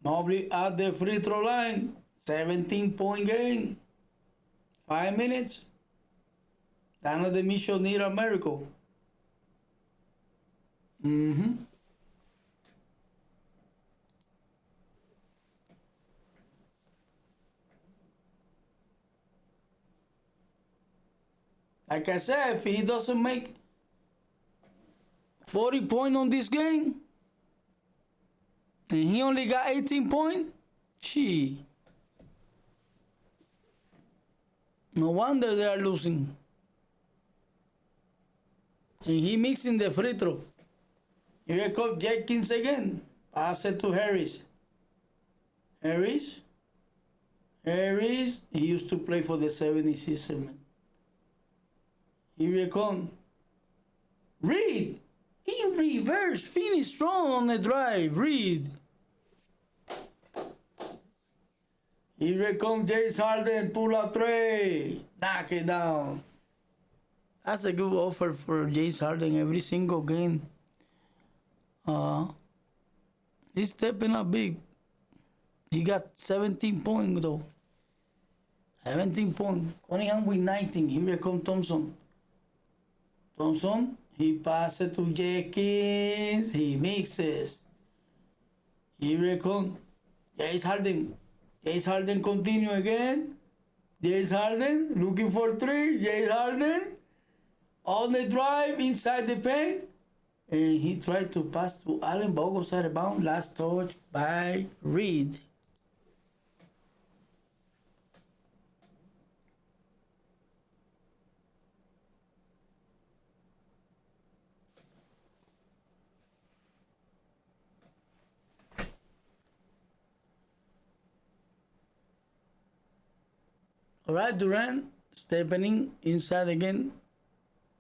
Mobley at the free throw line. 17-point game. 5 minutes. Down the mission need a miracle. Like I said, if he doesn't make 40 points on this game, and he only got 18 points, gee. No wonder they are losing. And he mixing the free throw. Here comes Jenkins again. Pass it to Harris. Harris. He used to play for the 76ers. Here comes Reed. In reverse. Finish strong on the drive. Reed. Here comes James Harden. Pull up three. Knock it down. That's a good offer for James Harden every single game. He's stepping up big. He got 17 points though. 17 points. Cunningham with 19. Here comes Thompson. Thompson, he passes to Jenkins. He mixes. Here comes James Harden. James Harden continue again. James Harden looking for three. James Harden on the drive inside the paint. And he tried to pass to Allen. Ball goes out of bounds. Last touch by Reed. All right, Durant stepping inside again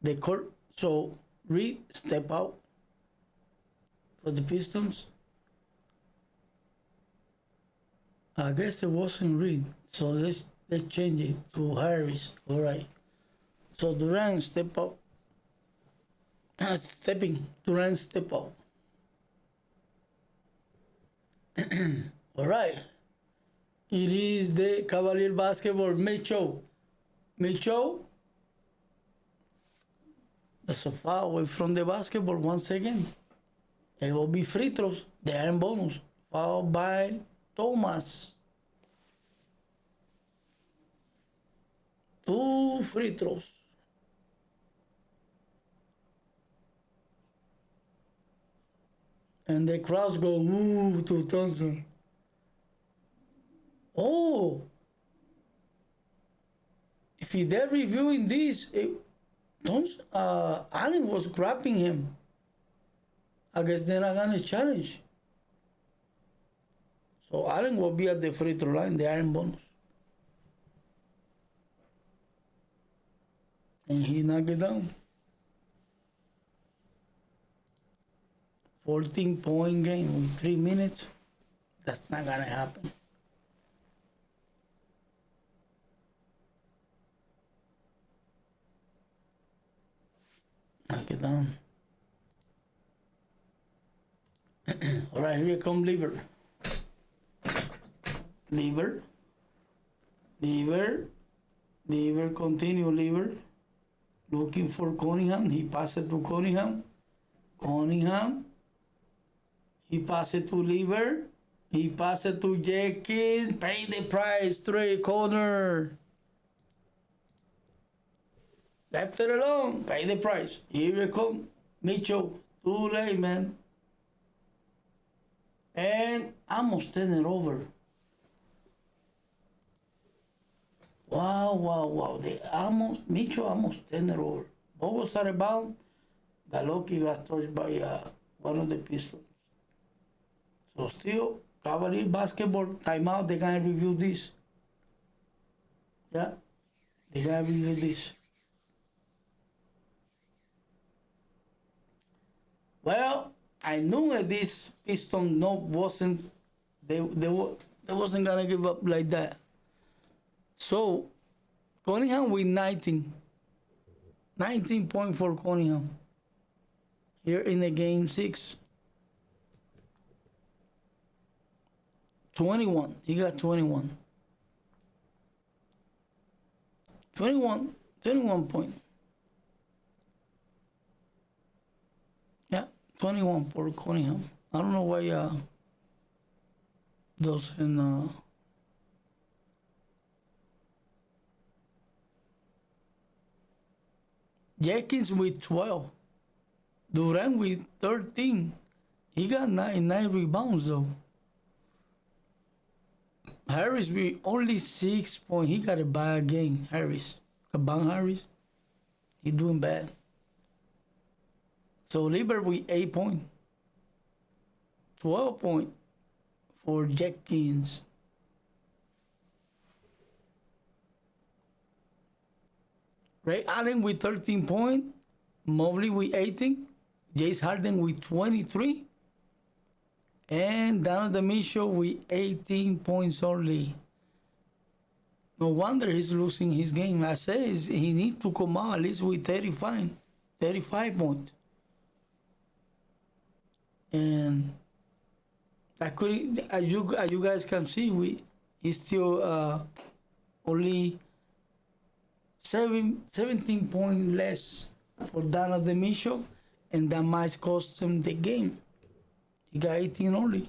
the court. So Reed step out for the Pistons. I guess it wasn't Reed. So let's change it to Harris. All right. So Durant step out. Durant step out. All right. It is the Cavalier basketball. Mitchell. That's a foul away from the basketball once again. It will be free throws. They are in bonus. Foul by Thomas. 2 free throws. And the crowds go woo to Thompson. Oh, if they're reviewing this, Allen was grabbing him. I guess they're not gonna challenge. So Allen will be at the free throw line, the iron bonus. And he knocked it down. 14-point game with 3 minutes. That's not gonna happen. Knock it down. All right, here comes Lieber. Lever. Continue, Lever. Looking for Cunningham. He passed it to Cunningham. He passed it to Lever. He passed it to Jenkins. Pay the price. 3 corner. Left it alone. Pay the price. Here it comes. Mitchell. Too late, man. And almost turn it over. Wow. Mitchell almost turned it over. Ball was out of bounds. The lucky got touched by one of the Pistons. So still, Cavaliers basketball, timeout, they're going to review this. Yeah, they're going to review this. Well, I knew that this Piston wasn't gonna give up like that. So Cunningham with 19 point for Cunningham here in the game 6. 21. He got 21 point. Yeah, 21 for Cunningham. I don't know why doesn't Jenkins with 12. Durant with 13. He got 9 rebounds though. Harris with only 6 points. He got a bad game. Harris. He doing bad. So Lieber with 8 points. 12 points for Jenkins. Ray Allen with 13 points. Mobley with 18. James Harden with 23. And Donovan Mitchell with 18 points only. No wonder he's losing his game. I say he needs to come out at least with 35 points. And I couldn't, as you guys can see, he's still only 17 points less for Donovan Mitchell, and that might cost him the game. He got 18 only.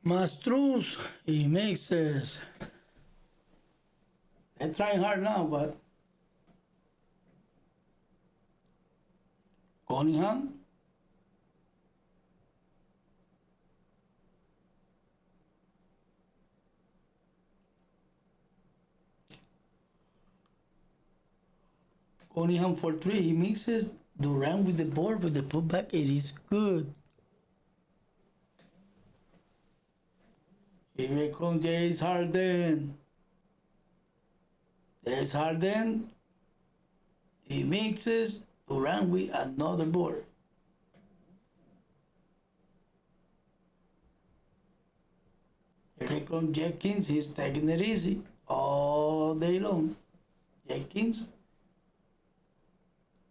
Mastruz, he makes this. They're trying hard now, but Cunningham. Cunningham for 3. He mixes Durant with the board, with the putback. It is good. Here comes James Harden. James Harden. He mixes Durant with another board. Here comes Jenkins. He's taking it easy all day long. Jenkins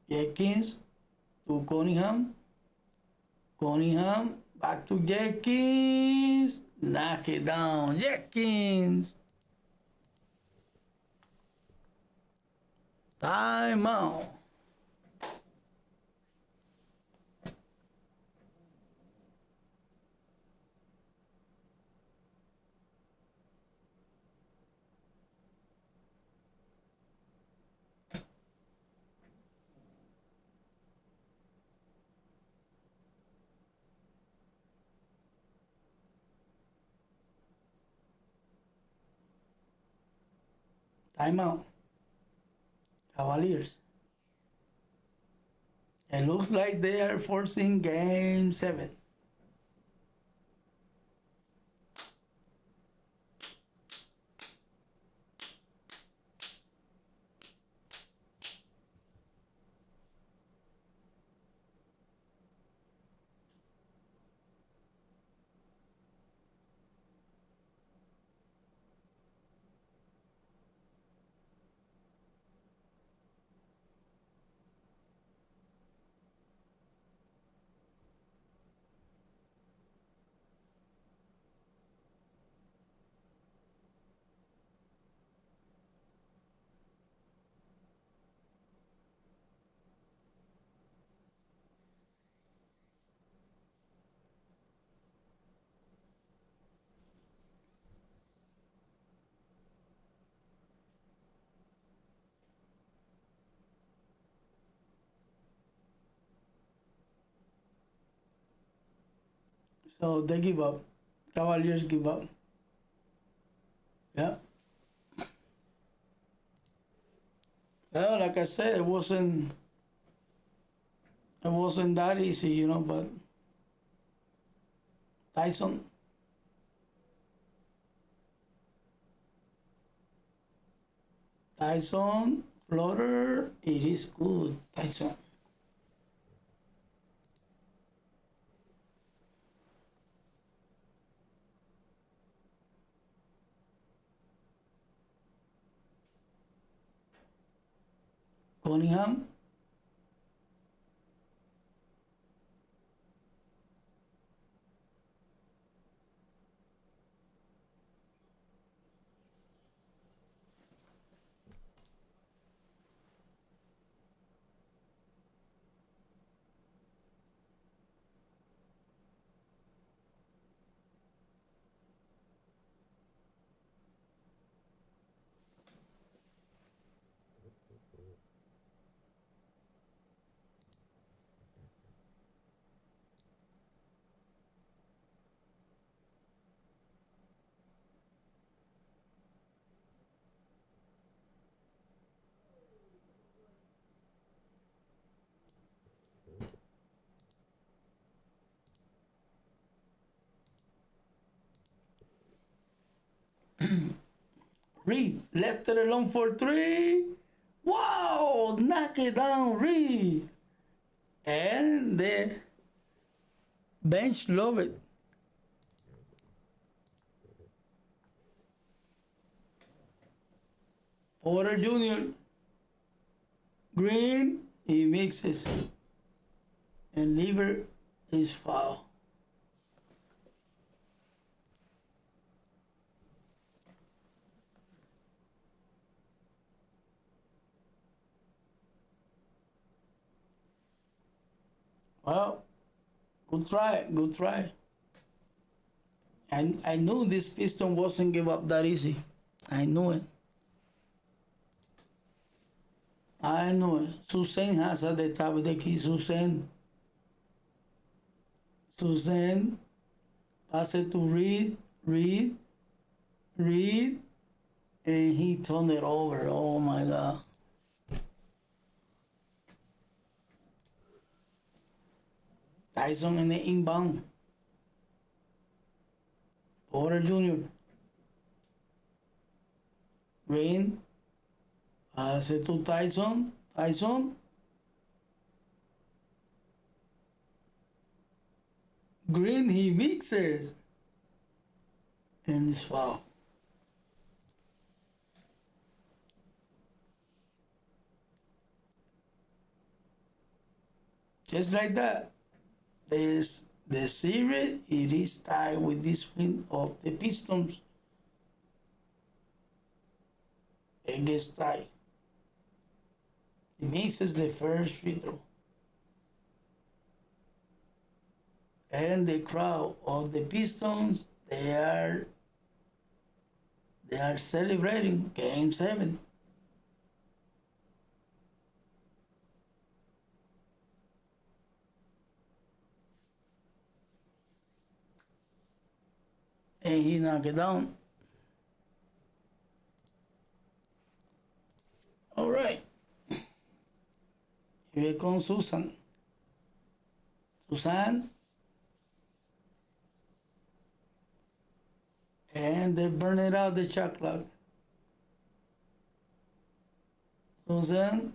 to Cunningham. Back to Jenkins. Knock it down, Jenkins. Time out. Time out. Cavaliers. It looks like they are forcing game 7. So they give up. Cavaliers give up. Yeah. Well, like I said, it wasn't that easy, but Tyson. Tyson, floater, it is good. Tyson. Cunningham. Reed, left it alone for 3. Wow, knock it down, Reed. And the bench love it. Porter Jr. Green, he mixes. And Lever is foul. Well, good try, good try. And I knew this Piston wasn't give up that easy. I knew it. I know it. Susan has at the top of the key. Susan, pass it to Reed, and he turned it over. Oh my God. Tyson in the inbound. Porter Jr. Green. Pass it to Tyson. Green, he mixes. And it's foul. Just like that. The series, it is tied with this win of the Pistons. It gets tied. He misses the first free throw. And the crowd of the Pistons, they are celebrating Game 7. And he knocked it down. All right. Here comes Susan. Susan. And they burn it out, the shot clock. Susan.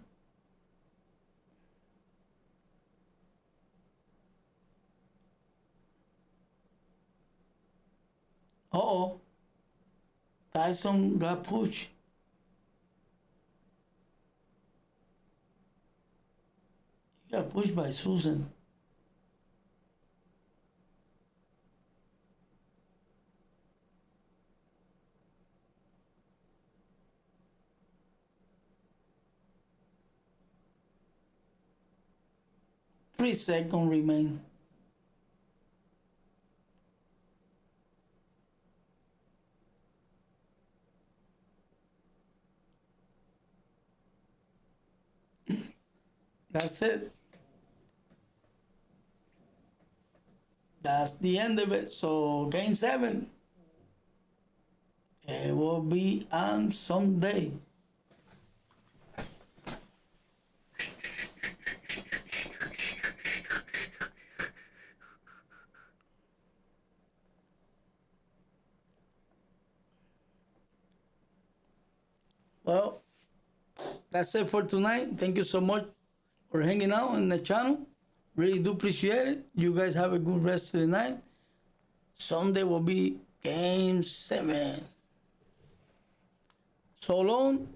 Uh-oh. Tyson got pushed. He got pushed by Susan. Three seconds remain. That's it. That's the end of it. So Game 7, it will be on Sunday. Well, that's it for tonight. Thank you so much for hanging out on the channel. Really do appreciate it. You guys have a good rest of the night. Sunday will be Game 7. So long.